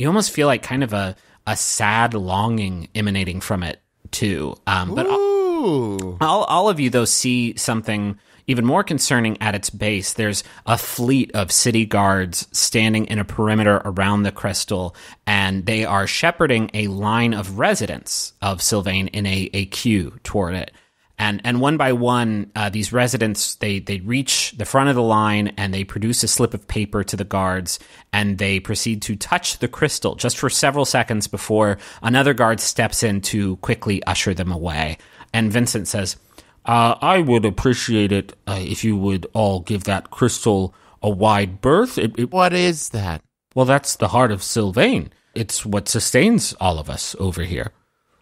almost feel like kind of a sad longing emanating from it too. But all of you, though, see something even more concerning at its base. There's a fleet of city guards standing in a perimeter around the crystal, and they are shepherding a line of residents of Sylvain in a queue toward it. And one by one, these residents, they reach the front of the line and they produce a slip of paper to the guards, and they proceed to touch the crystal just for several seconds before another guard steps in to quickly usher them away. And Vincent says, I would appreciate it if you would all give that crystal a wide berth. What is that? Well, that's the heart of Sylvain. It's what sustains all of us over here.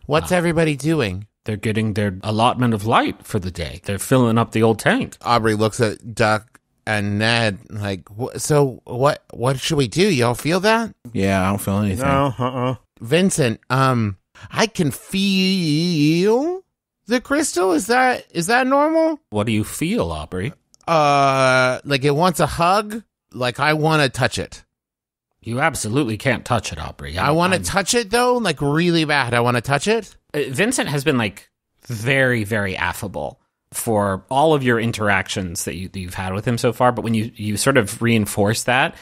What's everybody doing? They're getting their allotment of light for the day. They're filling up the old tank. Aubrey looks at Duck and Ned like, so what should we do? Y'all feel that? Yeah, I don't feel anything. No, Vincent, I can feel the crystal. Is that normal? What do you feel, Aubrey? Like it wants a hug? Like I want to touch it. You absolutely can't touch it, Aubrey. I want to touch it, though, like really bad. I want to touch it. Vincent has been like very, very affable for all of your interactions that you've had with him so far. But when you sort of reinforce that,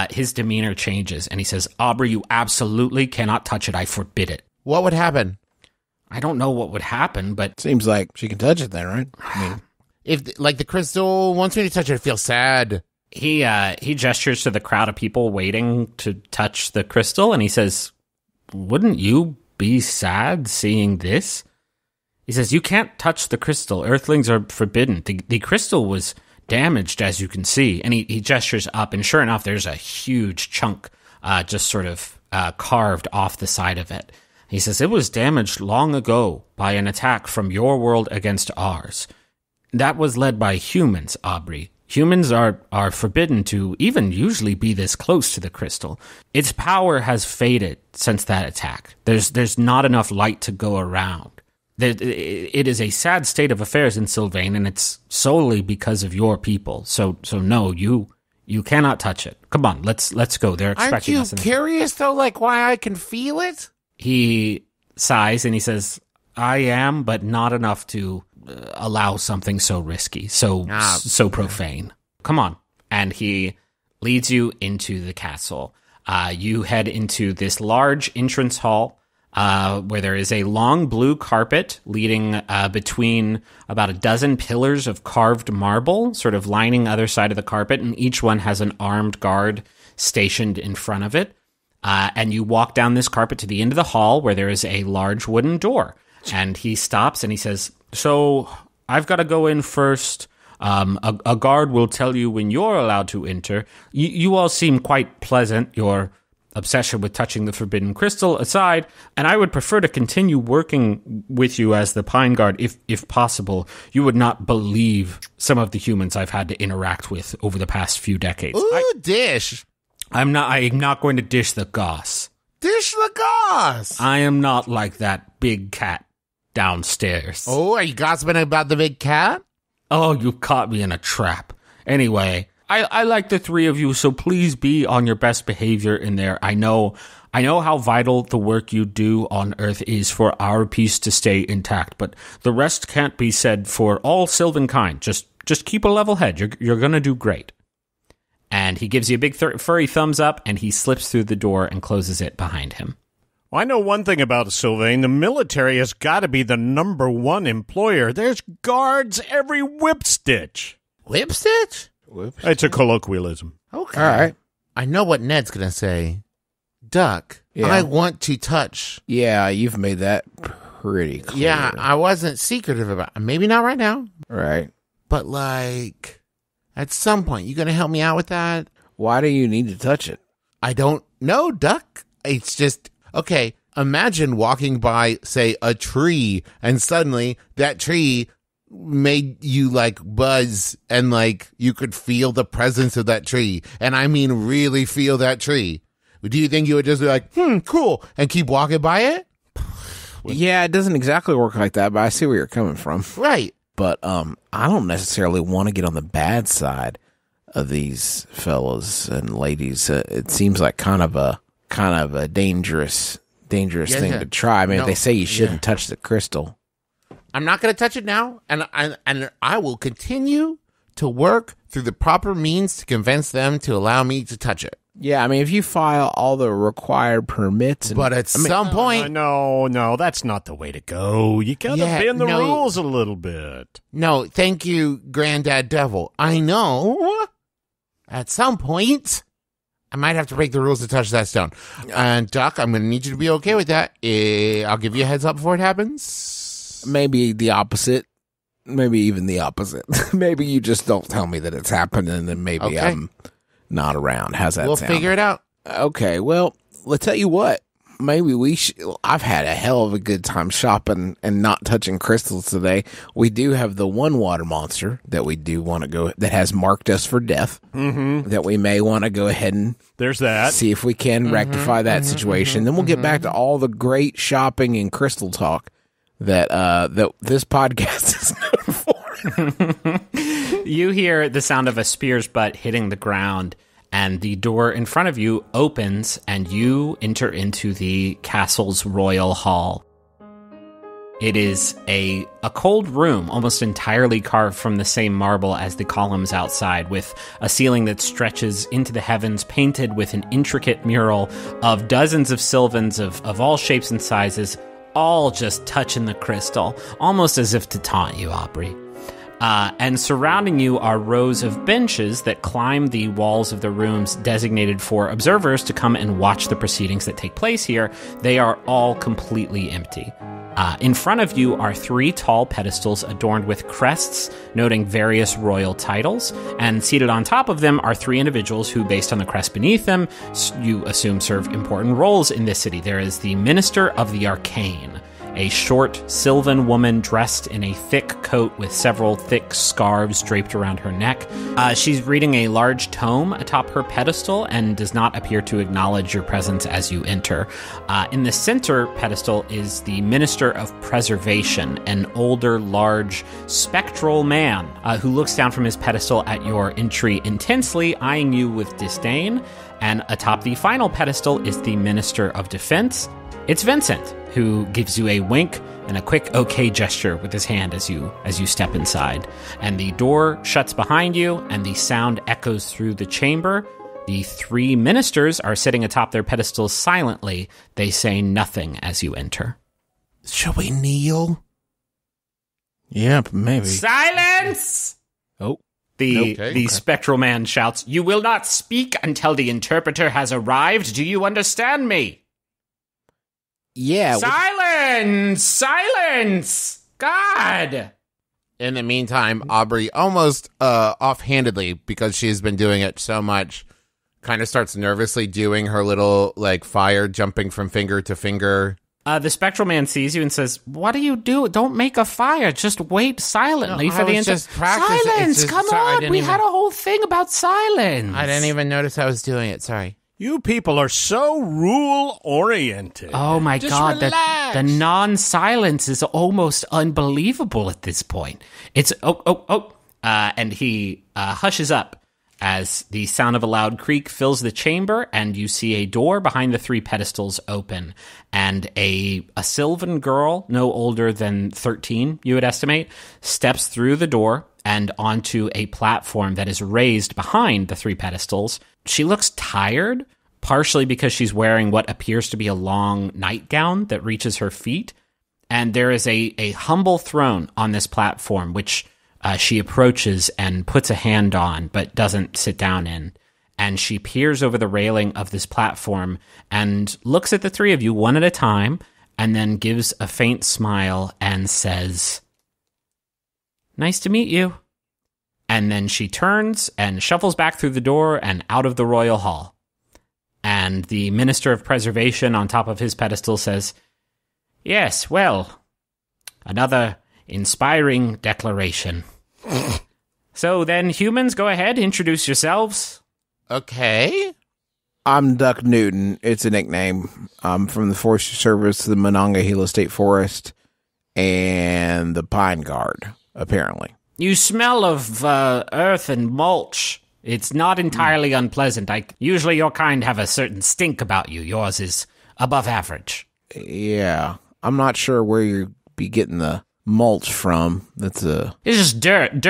his demeanor changes. And he says, Aubrey, you absolutely cannot touch it. I forbid it. What would happen? I don't know what would happen, but... Seems like she can touch it then, right? I mean, if like the crystal wants me to touch it, I feel sad. He gestures to the crowd of people waiting to touch the crystal, and he says, wouldn't you be sad seeing this? He says, you can't touch the crystal. Earthlings are forbidden. The crystal was damaged, as you can see. And he gestures up, and sure enough, there's a huge chunk just sort of carved off the side of it. He says, it was damaged long ago by an attack from your world against ours. That was led by humans, Aubrey. Humans are forbidden to even usually be this close to the crystal. Its power has faded since that attack. There's not enough light to go around. It is a sad state of affairs in Sylvain, and it's solely because of your people. So no, you cannot touch it. Come on, let's go. They're expecting us. Aren't you curious though, like why I can feel it? He sighs and he says, I am, but not enough to allow something so risky, so profane. Come on. And he leads you into the castle. You head into this large entrance hall where there is a long blue carpet leading between about a dozen pillars of carved marble, sort of lining other side of the carpet, and each one has an armed guard stationed in front of it. And you walk down this carpet to the end of the hall where there is a large wooden door. And he stops and he says, so I've got to go in first. A guard will tell you when you're allowed to enter. You all seem quite pleasant, your obsession with touching the forbidden crystal aside, and I would prefer to continue working with you as the Pine Guard if possible. You would not believe some of the humans I've had to interact with over the past few decades. Ooh, dish. I'm not going to dish the goss. Dish the goss. I am not like that big cat downstairs. Oh, are you gossiping about the big cat? Oh, you caught me in a trap. Anyway, I like the three of you, so please be on your best behavior in there. I know how vital the work you do on Earth is for our peace to stay intact, but the rest can't be said for all Sylvan kind. Just keep a level head. You're gonna do great. And he gives you a big furry thumbs up, and he slips through the door and closes it behind him. Well, I know one thing about Sylvain. The military has got to be the number one employer. There's guards every whipstitch. Whipstitch? It's a colloquialism. Okay. All right. I know what Ned's going to say. Duck, Yeah. I want to touch. Yeah, you've made that pretty clear. Yeah, I wasn't secretive about it. Maybe not right now, Right. but like at some point, you going to help me out with that? Why do you need to touch it? I don't know, Duck. It's just, okay, imagine walking by, say, a tree, and suddenly that tree made you like buzz and like you could feel the presence of that tree. And I mean, really feel that tree. Do you think you would just be like, cool, and keep walking by it? Yeah, it doesn't exactly work like that, but I see where you're coming from. Right. But I don't necessarily want to get on the bad side of these fellas and ladies. It seems like kind of a dangerous thing to try. I mean, No, they say you shouldn't touch the crystal. I'm not going to touch it now, and I will continue to work through the proper means to convince them to allow me to touch it. Yeah, I mean, if you file all the required permits, But at some point, No, that's not the way to go. You got to bend the rules a little bit. no, thank you, Granddad Devil. I know at some point I might have to break the rules to touch that stone. And Duck, I'm going to need you to be okay with that. I'll give you a heads up before it happens. maybe the opposite. Maybe even the opposite. Maybe you just don't tell me that it's happening, and maybe Okay. I'm not around. How's that We'll sound? figure it out. Okay, well, let's tell you what. Maybe I've had a hell of a good time shopping and not touching crystals today. We do have the one water monster that we do want to go, that has marked us for death, that we may want to go ahead and There's that. see if we can rectify that situation. Then we'll get back to all the great shopping and crystal talk that this podcast is known for. You hear the sound of a spear's butt hitting the ground, and the door in front of you opens, and you enter into the castle's royal hall. It is a cold room, almost entirely carved from the same marble as the columns outside, with a ceiling that stretches into the heavens, painted with an intricate mural of dozens of sylvans of all shapes and sizes, all just touching the crystal, almost as if to taunt you, Aubrey. And surrounding you are rows of benches that climb the walls of the rooms designated for observers to come and watch the proceedings that take place here. They are all completely empty. In front of you are 3 tall pedestals adorned with crests noting various royal titles, and seated on top of them are 3 individuals who, based on the crest beneath them, you assume serve important roles in this city. There is the Minister of the Arcane, a short, sylvan woman dressed in a thick coat with several thick scarves draped around her neck. She's reading a large tome atop her pedestal and does not appear to acknowledge your presence as you enter. In the center pedestal is the Minister of Preservation, an older, large, spectral man who looks down from his pedestal at your entry intensely, eyeing you with disdain. And atop the final pedestal is the Minister of Defense. It's Vincent, who gives you a wink and a quick okay gesture with his hand as you step inside. And the door shuts behind you, and the sound echoes through the chamber. The 3 ministers are sitting atop their pedestals silently. They say nothing as you enter. Shall we kneel? Yeah, maybe. Silence! Oh. The spectral man shouts, "You will not speak until the interpreter has arrived. Do you understand me?" Yeah. Silence! Silence! God! In the meantime, Aubrey, almost offhandedly, because she's been doing it so much, kind of starts nervously doing her little, like, fire jumping from finger to finger. The spectral man sees you and says, "What do you do? Don't make a fire. Just wait silently for the just practicing. Silence! Come on! We had a whole thing about silence. I didn't even notice I was doing it. Sorry. You people are so rule-oriented. Oh my Just God! relax. The non-silence is almost unbelievable at this point. It's and he hushes up as the sound of a loud creak fills the chamber, and you see a door behind the 3 pedestals open, and a sylvan girl, no older than 13, you would estimate, steps through the door and onto a platform that is raised behind the 3 pedestals. She looks tired, partially because she's wearing what appears to be a long nightgown that reaches her feet. And there is a humble throne on this platform, which she approaches and puts a hand on, but doesn't sit down in. And she peers over the railing of this platform and looks at the three of you one at a time, and then gives a faint smile and says, "Nice to meet you." And then she turns and shuffles back through the door and out of the royal hall. And the Minister of Preservation on top of his pedestal says, "Yes, well, another inspiring declaration." So then, humans, go ahead, introduce yourselves. Okay. I'm Duck Newton. It's a nickname. I'm from the Forestry Service, the Monongahela State Forest, and the Pine Guard, apparently. You smell of earth and mulch. It's not entirely unpleasant. Usually your kind have a certain stink about you. Yours is above average. Yeah. I'm not sure where you'd be getting the mulch from. It's It's just dirt.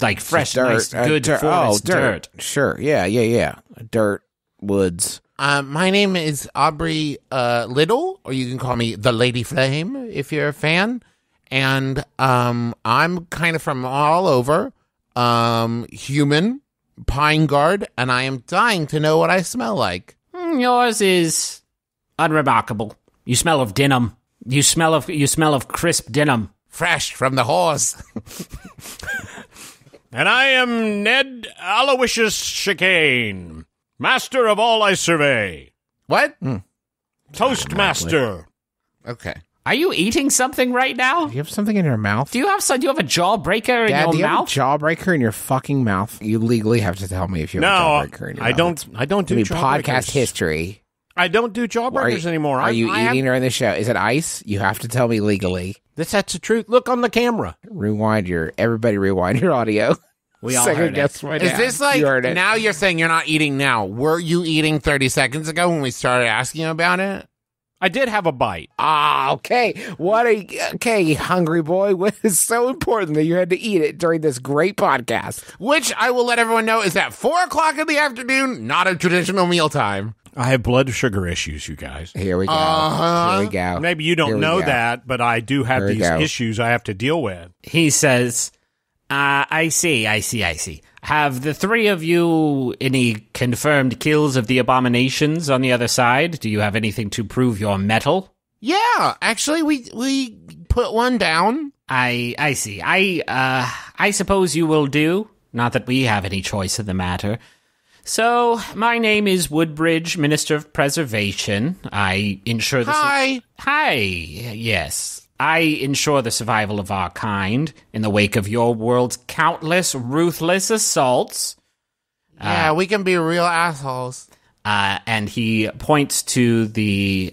Like fresh, dirt, nice, good forest dirt. Sure. Yeah. Dirt, woods. My name is Aubrey Little, or you can call me the Lady Flame if you're a fan. And I'm kind of from all over, human, Pine Guard, and I am dying to know what I smell like. Yours is unremarkable. You smell of denim. You smell of crisp denim. Fresh from the horse. And I am Ned Aloysius Chicane, master of all I survey. What? Toastmaster. Okay. Are you eating something right now? Do you have something in your mouth? Do you have a jawbreaker in Dad, your do you mouth? have a jawbreaker in your fucking mouth? You legally have to tell me if you have a jawbreaker in your mouth. I don't do jawbreakers. Podcast history. I don't do jawbreakers anymore. Are you eating during the show? Is it ice? You have to tell me legally. That's the truth. Look on the camera. Everybody rewind your audio. We all heard it. Is this like, now you're saying you're not eating now. Were you eating 30 seconds ago when we started asking about it? I did have a bite. Okay. You hungry boy. What is so important that you had to eat it during this great podcast? Which I will let everyone know is at 4 o'clock in the afternoon, not a traditional mealtime. I have blood sugar issues, you guys. Here we go. Here we go. Maybe you don't know that, but I do have these issues I have to deal with. He says, I see. Have the three of you any confirmed kills of the abominations on the other side? Do you have anything to prove your mettle? Yeah, actually, we put one down. I see. I suppose you will do. Not that we have any choice in the matter. So, my name is Woodbridge, Minister of Preservation. I ensure the... Hi, yes. I ensure the survival of our kind in the wake of your world's countless ruthless assaults. Yeah, we can be real assholes. And he points to the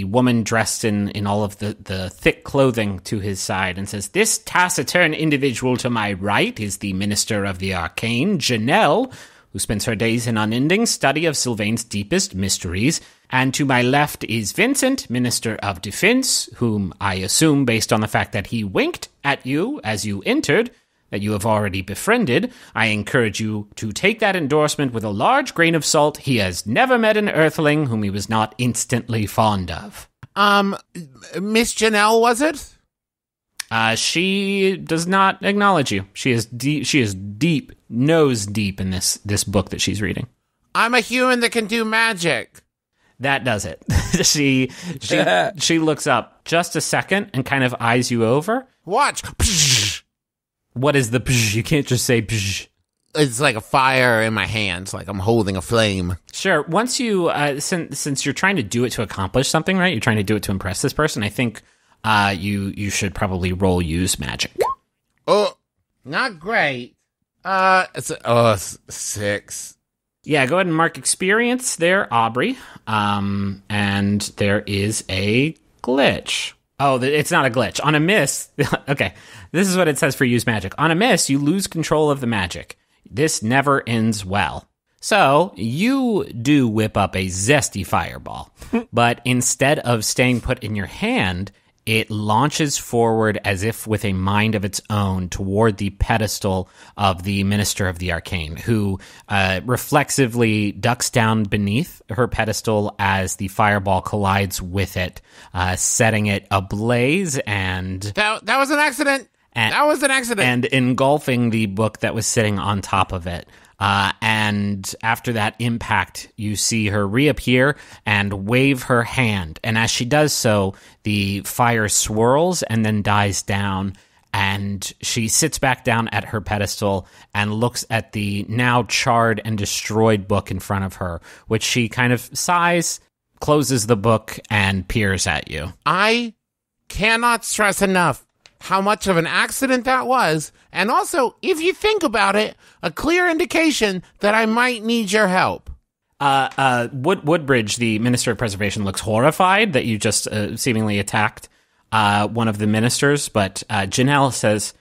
woman dressed in all of the thick clothing to his side and says, "This taciturn individual to my right is the Minister of the Arcane, Janelle, who spends her days in unending study of Sylvain's deepest mysteries. And to my left is Vincent, Minister of Defense, whom I assume, based on the fact that he winked at you as you entered, that you have already befriended. I encourage you to take that endorsement with a large grain of salt. He has never met an earthling whom he was not instantly fond of." Miss Janelle, was it? She does not acknowledge you. She is deep, nose deep in this book that she's reading. I'm a human that can do magic. That does it. She looks up just a second and kind of eyes you over. Watch. What is the psh? You can't just say psh. It's like a fire in my hands, like I'm holding a flame. Sure. Once you, since you're trying to do it to accomplish something, right? You're trying to do it to impress this person. I think you should probably roll use magic. Oh, not great. It's 6. Yeah, go ahead and mark experience there, Aubrey. And there is a glitch. Oh, it's not a glitch. On a miss, okay, this is what it says for use magic. On a miss, you lose control of the magic. This never ends well. So, you do whip up a zesty fireball, but instead of staying put in your hand, it launches forward as if with a mind of its own toward the pedestal of the Minister of the Arcane, who reflexively ducks down beneath her pedestal as the fireball collides with it, setting it ablaze and... That was an accident! That was an accident! And engulfing the book that was sitting on top of it. And after that impact, you see her reappear and wave her hand. And as she does so, the fire swirls and then dies down. And she sits back down at her pedestal and looks at the now charred and destroyed book in front of her, which she kind of sighs, closes the book, and peers at you. I cannot stress enough how much of an accident that was, and also, if you think about it, a clear indication that I might need your help. Woodbridge, the Minister of Preservation, looks horrified that you just seemingly attacked one of the ministers, but Janelle says,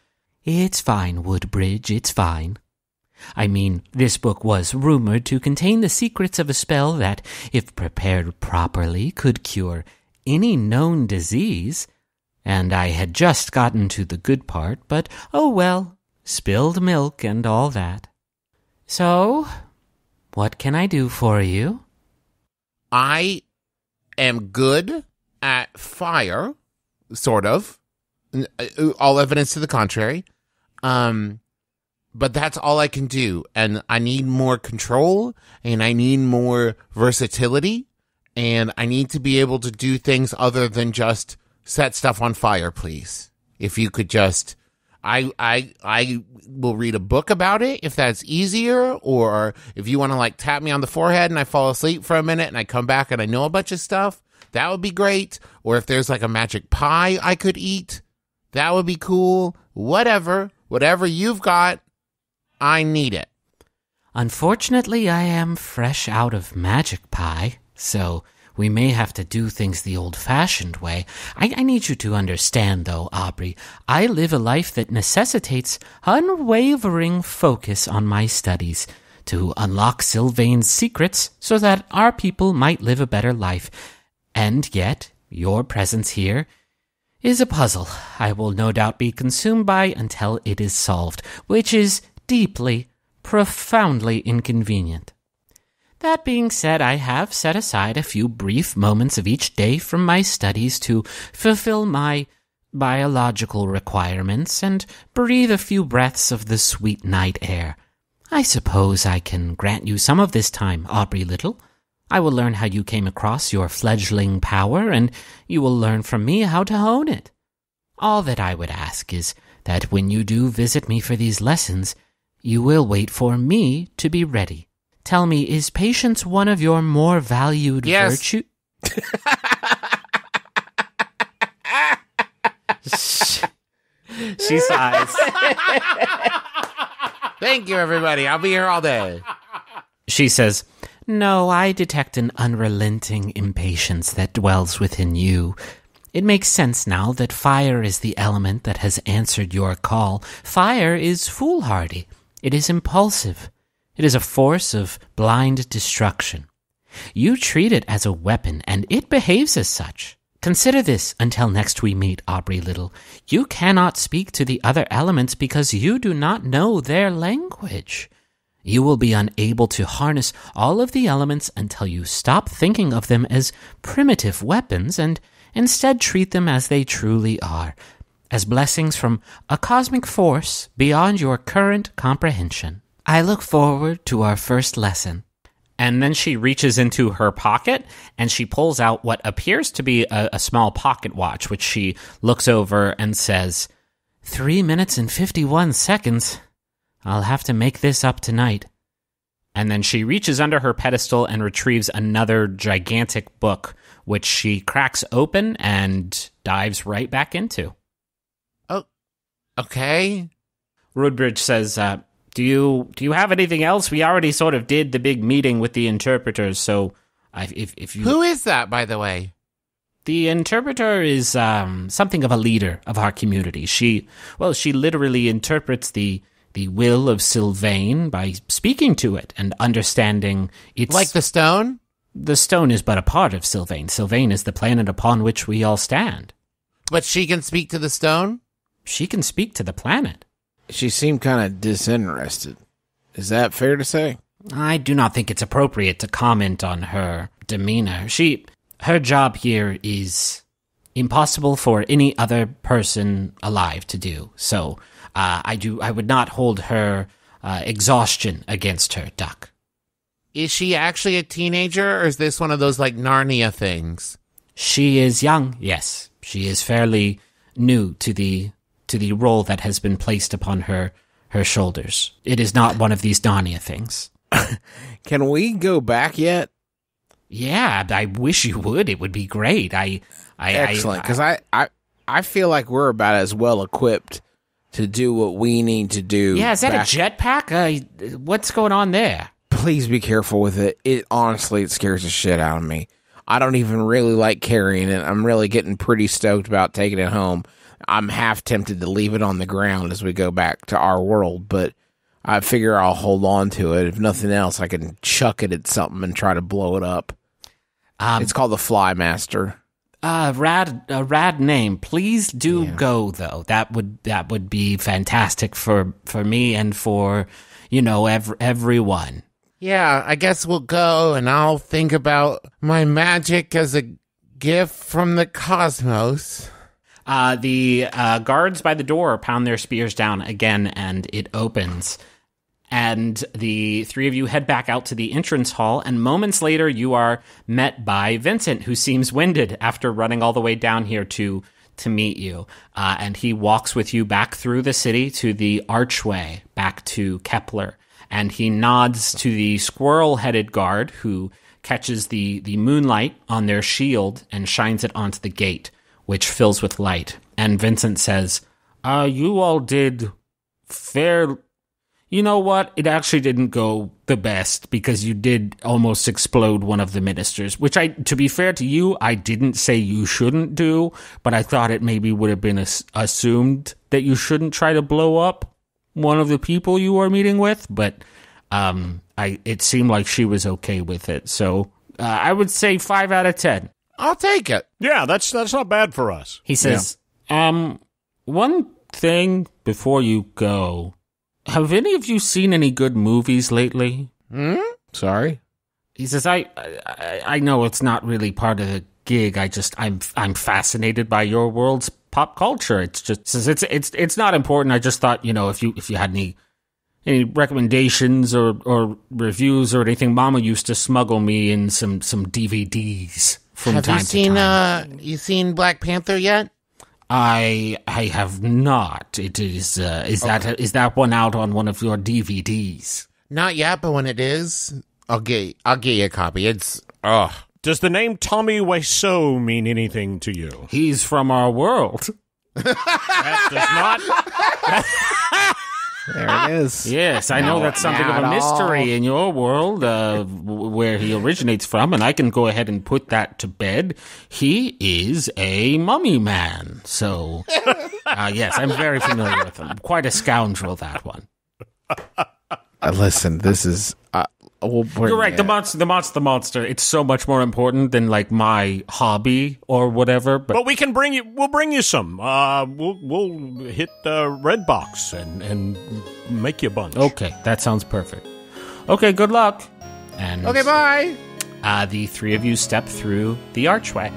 "It's fine, Woodbridge, it's fine. I mean, this book was rumored to contain the secrets of a spell that, if prepared properly, could cure any known disease. And I had just gotten to the good part, but oh well, spilled milk and all that. So, what can I do for you?" I am good at fire, sort of. All evidence to the contrary. But that's all I can do. And I need more control, and I need more versatility, and I need to be able to do things other than just set stuff on fire, please. If you could just... I will read a book about it if that's easier, or if you want to like tap me on the forehead and I fall asleep for a minute and I come back and I know a bunch of stuff, that would be great. Or if there's like a magic pie I could eat, that would be cool. Whatever you've got, I need it. Unfortunately, I am fresh out of magic pie, so we may have to do things the old-fashioned way. I need you to understand, though, Aubrey, I live a life that necessitates unwavering focus on my studies to unlock Sylvain's secrets so that our people might live a better life. And yet, your presence here is a puzzle I will no doubt be consumed by until it is solved, which is deeply, profoundly inconvenient. That being said, I have set aside a few brief moments of each day from my studies to fulfill my biological requirements and breathe a few breaths of the sweet night air. I suppose I can grant you some of this time, Aubrey Little. I will learn how you came across your fledgling power, and you will learn from me how to hone it. All that I would ask is that when you do visit me for these lessons, you will wait for me to be ready. Tell me, is patience one of your more valued virtues? She sighs. Thank you, everybody. I'll be here all day. She says, "No, I detect an unrelenting impatience that dwells within you. It makes sense now that fire is the element that has answered your call. Fire is foolhardy. It is impulsive. It is a force of blind destruction. You treat it as a weapon, and it behaves as such. Consider this until next we meet, Aubrey Little. You cannot speak to the other elements because you do not know their language. You will be unable to harness all of the elements until you stop thinking of them as primitive weapons and instead treat them as they truly are, as blessings from a cosmic force beyond your current comprehension. I look forward to our first lesson." And then she reaches into her pocket and she pulls out what appears to be a small pocket watch, which she looks over and says, 3 minutes and 51 seconds. I'll have to make this up tonight. And then she reaches under her pedestal and retrieves another gigantic book, which she cracks open and dives right back into. Oh, okay. Woodbridge says, Do you have anything else? We already sort of did the big meeting with the interpreters, so if you... Who is that, by the way? The interpreter is something of a leader of our community. She literally interprets the will of Sylvain by speaking to it and understanding its... Like the stone? The stone is but a part of Sylvain. Sylvain is the planet upon which we all stand. But she can speak to the stone? She can speak to the planet. She seemed kind of disinterested. Is that fair to say? I do not think it's appropriate to comment on her demeanor. Her job here is impossible for any other person alive to do. So, I would not hold her exhaustion against her, Duck. Is she actually a teenager, or is this one of those, like, Narnia things? She is young, yes. She is fairly new to the role that has been placed upon her shoulders. It is not one of these Narnia things. Can we go back yet? Yeah, I wish you would. It would be great. Excellent, because I feel like we're about as well equipped to do what we need to do. Yeah, is that a jetpack? What's going on there? Please be careful with it. It scares the shit out of me. I don't even really like carrying it. I'm really getting pretty stoked about taking it home. I'm half tempted to leave it on the ground as we go back to our world, but I figure I'll hold on to it. If nothing else, I can chuck it at something and try to blow it up. It's called the Flymaster. Rad name. Please do go though. That would be fantastic for me and for everyone. Yeah, I guess we'll go, and I'll think about my magic as a gift from the cosmos. The guards by the door pound their spears down again, and it opens. And the three of you head back out to the entrance hall, and moments later you are met by Vincent, who seems winded after running all the way down here to meet you. And he walks with you back through the city to the archway, back to Kepler. And he nods to the squirrel-headed guard, who catches the moonlight on their shield and shines it onto the gate, which fills with light. And Vincent says, you all did fair. You know what? It actually didn't go the best, because you did almost explode one of the ministers, which to be fair to you, I didn't say you shouldn't do, but I thought it maybe would have been assumed that you shouldn't try to blow up one of the people you were meeting with, but it seemed like she was okay with it. So I would say 5 out of 10. I'll take it. Yeah, that's not bad for us. He says, one thing before you go. Have any of you seen any good movies lately? Sorry? He says, I know it's not really part of the gig. I'm fascinated by your world's pop culture. It's just, it's not important. I just thought, if you had any recommendations or reviews or anything, Mama used to smuggle me in some DVDs from time to time. Have you seen Black Panther yet? I have not. It is is that one out on one of your DVDs? Not yet, but when it is, I'll get you a copy. It's Does the name Tommy Wiseau mean anything to you? He's from our world. That does not. There it is. Yes, I know that's something of a mystery in your world, where he originates from, and I can go ahead and put that to bed. He is a mummy man. So, yes, I'm very familiar with him. Quite a scoundrel, that one. Listen, this is... You're right. The monster. It's so much more important than like my hobby or whatever. But we can bring you. We'll bring you some. We'll hit Redbox and make you a bunch. Okay, that sounds perfect. Okay, good luck. And okay, bye. The three of you step through the archway.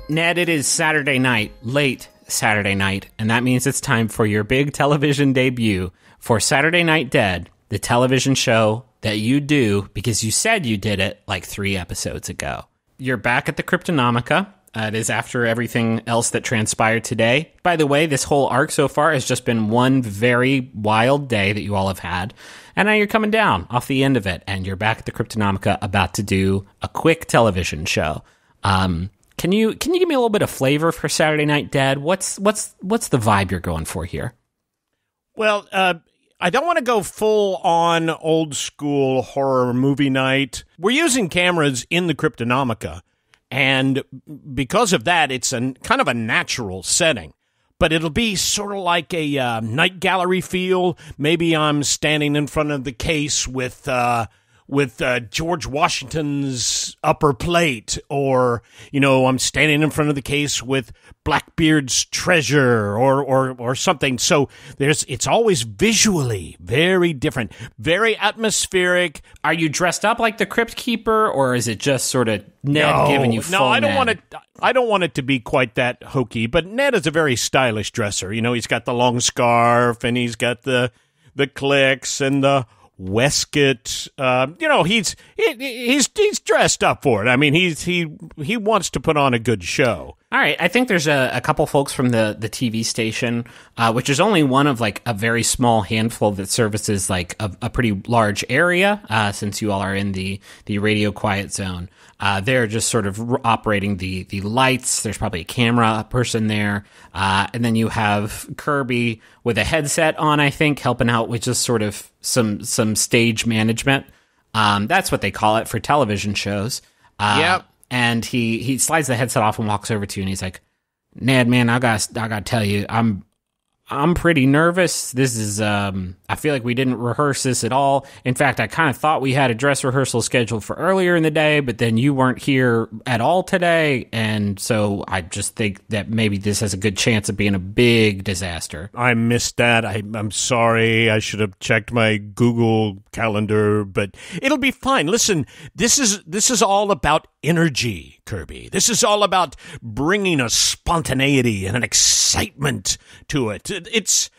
Ned, it is Saturday night, late Saturday night, and that means it's time for your big television debut for Saturday Night Dead, the television show that you do because you said you did it like 3 episodes ago. You're back at the Cryptonomica. It is after everything else that transpired today. By the way, this whole arc so far has just been one very wild day that you all have had, and now you're coming down off the end of it, and you're back at the Cryptonomica about to do a quick television show. Can you give me a little bit of flavor for Saturday Night Dead? What's the vibe you're going for here? Well, I don't want to go full on old school horror movie night. We're using cameras in the Cryptonomica, and because of that, it's kind of a natural setting. But it'll be sort of like a night gallery feel. Maybe I'm standing in front of the case with George Washington's upper plate, or, I'm standing in front of the case with Blackbeard's treasure or something. So it's always visually very different, very atmospheric. Are you dressed up like the Crypt Keeper, or is it just sort of Ned giving you full No, I don't Ned? want it. I don't want it to be quite that hokey, but Ned is a very stylish dresser. He's got the long scarf, and he's got the clicks and the waistcoat. He's dressed up for it. I mean, he wants to put on a good show. All right, I think there's a couple folks from the TV station, which is only one of like a very small handful that services like a pretty large area, since you all are in the radio quiet zone. They're just sort of operating the lights. There's probably a camera person there. And then you have Kirby with a headset on, I think, helping out with just sort of some stage management. That's what they call it for television shows. Yep. And he slides the headset off and walks over to you, and he's like, "Ned, man, I gotta tell you, I'm pretty nervous. This is, I feel like we didn't rehearse this at all. In fact, I kind of thought we had a dress rehearsal scheduled for earlier in the day, but then you weren't here at all today. And so I just think that maybe this has a good chance of being a big disaster." I missed that. I'm sorry. I should have checked my Google Calendar, but it'll be fine. Listen, this is all about energy, Kirby. This is all about bringing a spontaneity and an excitement to it. It's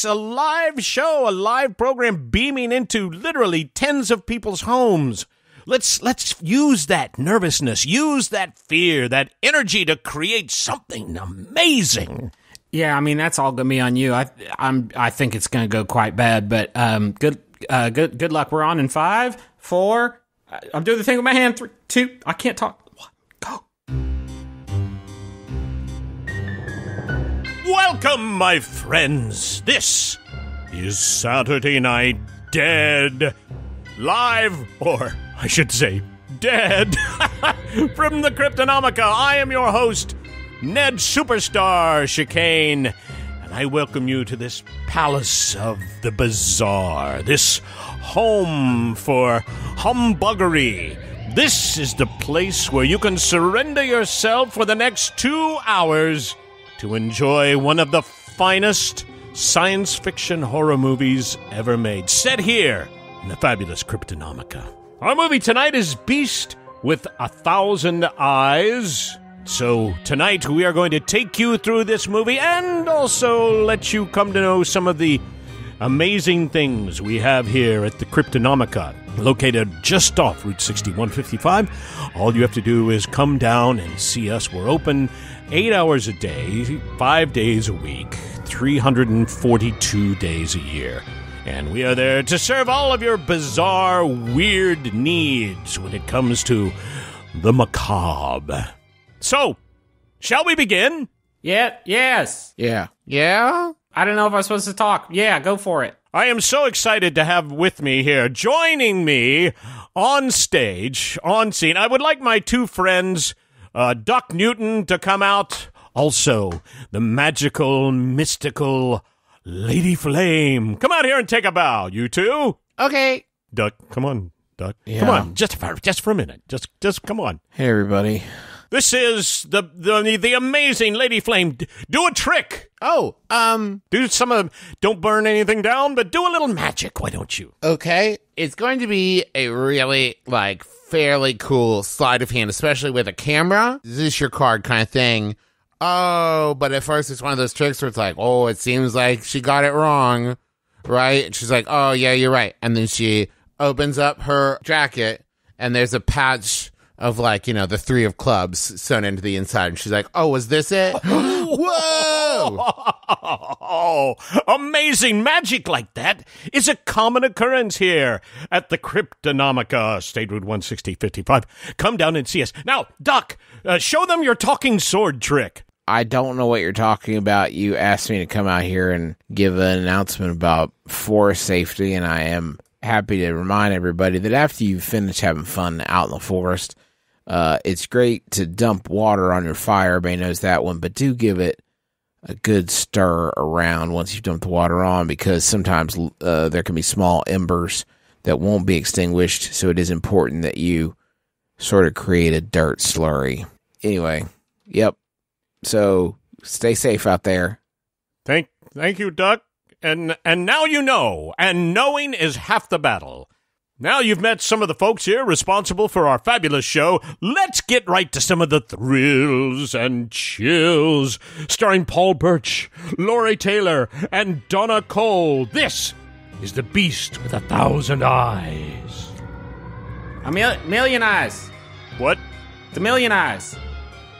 a live show, a live program beaming into literally tens of people's homes. Let's use that nervousness, use that fear, that energy to create something amazing. Yeah, I mean, that's all gonna be on you. I think it's gonna go quite bad, but good luck. We're on in 5, 4. I'm doing the thing with my hand. 3, 2. I can't talk. 1, go. Welcome, my friends. This is Saturday Night Dead. Live, or I should say, dead, from the Cryptonomica. I am your host, Ned Superstar Chicane, and I welcome you to this palace of the bizarre, this home for humbuggery. This is the place where you can surrender yourself for the next 2 hours to enjoy one of the finest science fiction horror movies ever made, set here in the fabulous Cryptonomica. Our movie tonight is Beast with 1,000 Eyes. So tonight we are going to take you through this movie and also let you come to know some of the amazing things we have here at the Cryptonomica, located just off Route 6155. All you have to do is come down and see us. We're open 8 hours a day, 5 days a week, 342 days a year. And we are there to serve all of your bizarre, weird needs when it comes to the macabre. So, shall we begin? Yeah, yes. Yeah. Yeah? I don't know if I'm supposed to talk. Yeah, go for it. I am so excited to have with me here, joining me on stage, on scene. I would like my two friends, Duck Newton, to come out. Also, the magical, mystical Lady Flame. Come out here and take a bow, you two. Okay. Duck, come on, Duck. Yeah. Come on, just for a minute. Just come on. Hey, everybody. This is the amazing Lady Flame. Do a trick. Oh, Do some of, don't burn anything down, but do a little magic, why don't you? okay. It's going to be a really, fairly cool sleight of hand, especially with a camera. Is this your card kind of thing? Oh, but at first it's one of those tricks where it's like, oh, it seems like she got it wrong, right? And she's like, oh, yeah, you're right. And then she opens up her jacket, and there's a patch of, the 3 of clubs sewn into the inside. And she's like, oh, was this it? Whoa! Oh, amazing magic like that is a common occurrence here at the Cryptonomica, State Route 16055. Come down and see us. Now, Doc, show them your talking sword trick. I don't know what you're talking about. You asked me to come out here and give an announcement about forest safety, and I am happy to remind everybody that after you finish having fun out in the forest, it's great to dump water on your fire. Everybody knows that one, but do give it a good stir around once you've dumped the water on, because sometimes there can be small embers that won't be extinguished, so it is important that you sort of create a dirt slurry. Anyway, yep. So stay safe out there. Thank you, Duck. And now you know, and knowing is half the battle. Now you've met some of the folks here responsible for our fabulous show. Let's get right to some of the thrills and chills. Starring Paul Birch, Laurie Taylor, and Donna Cole. This is The Beast with 1,000 Eyes. A million eyes. What? It's a million eyes.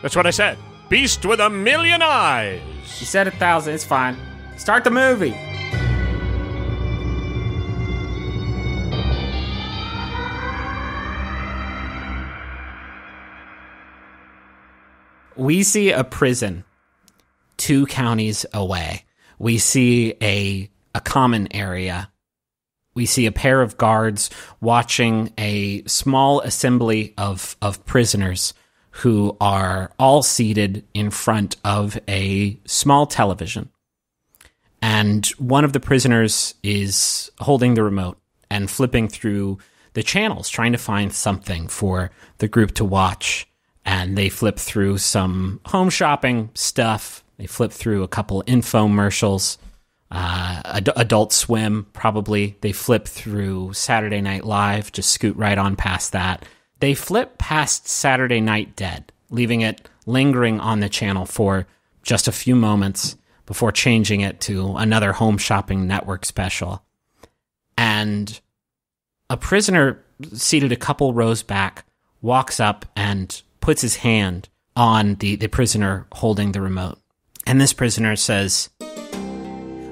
That's what I said. Beast with 1,000,000 eyes. You said 1,000. It's fine. Start the movie. We see a prison 2 counties away. We see a common area. We see a pair of guards watching a small assembly of prisoners who are all seated in front of a small television. And one of the prisoners is holding the remote and flipping through the channels, trying to find something for the group to watch. And they flip through some home shopping stuff. They flip through a couple infomercials, Adult Swim, probably. They flip through Saturday Night Live, just scoot right on past that. They flip past Saturday Night Dead, leaving it lingering on the channel for just a few moments before changing it to another home shopping network special. And a prisoner seated a couple rows back walks up and puts his hand on the prisoner holding the remote. And this prisoner says,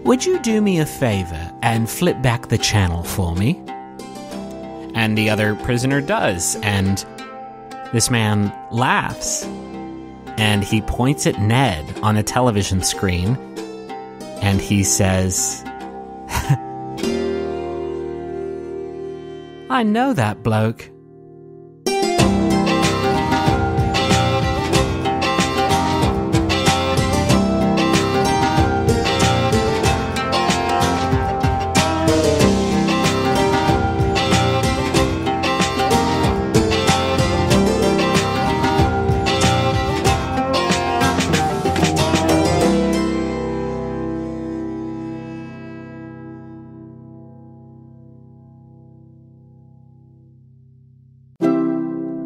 "Would you do me a favor and flip back the channel for me?" And the other prisoner does. And this man laughs. And he points at Ned on the television screen. And he says, "I know that bloke."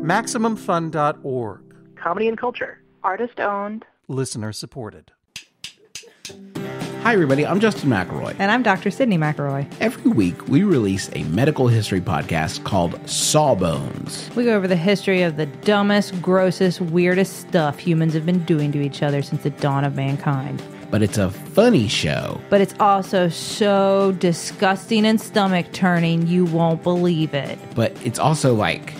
MaximumFun.org. Comedy and culture. Artist owned. Listener supported. Hi, everybody. I'm Justin McElroy. And I'm Dr. Sydney McElroy. Every week, we release a medical history podcast called Sawbones. We go over the history of the dumbest, grossest, weirdest stuff humans have been doing to each other since the dawn of mankind. But it's a funny show. But it's also so disgusting and stomach-turning, you won't believe it. But it's also like,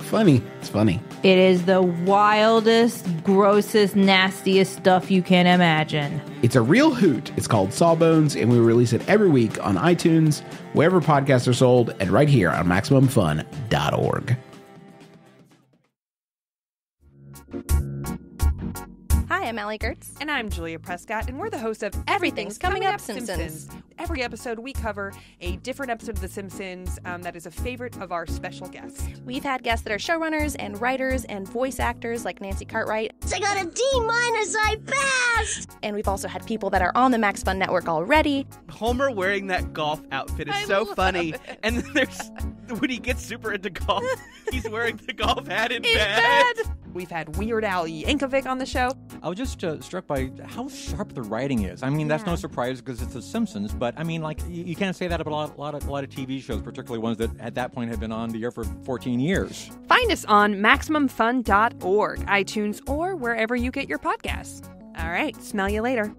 funny. It's funny. It is the wildest, grossest, nastiest stuff you can imagine. It's a real hoot. It's called Sawbones, and we release it every week on iTunes, wherever podcasts are sold, and right here on MaximumFun.org. Hi, I'm Allie Gertz. And I'm Julia Prescott, and we're the hosts of Everything's Coming Up Simpsons. Every episode, we cover a different episode of The Simpsons that is a favorite of our special guests. We've had guests that are showrunners and writers and voice actors like Nancy Cartwright. I got a D-, I passed! And we've also had people that are on the Max Fun Network already. Homer wearing that golf outfit is so funny. It. And then there's, when he gets super into golf, he's wearing the golf hat in It's bed. We've had Weird Al Yankovic on the show. I was just struck by how sharp the writing is. I mean, that's no surprise because it's The Simpsons, but I mean, like, you can't say that about a lot of TV shows, particularly ones that at that point had been on the air for 14 years. Find us on MaximumFun.org, iTunes, or wherever you get your podcasts. All right, smell you later.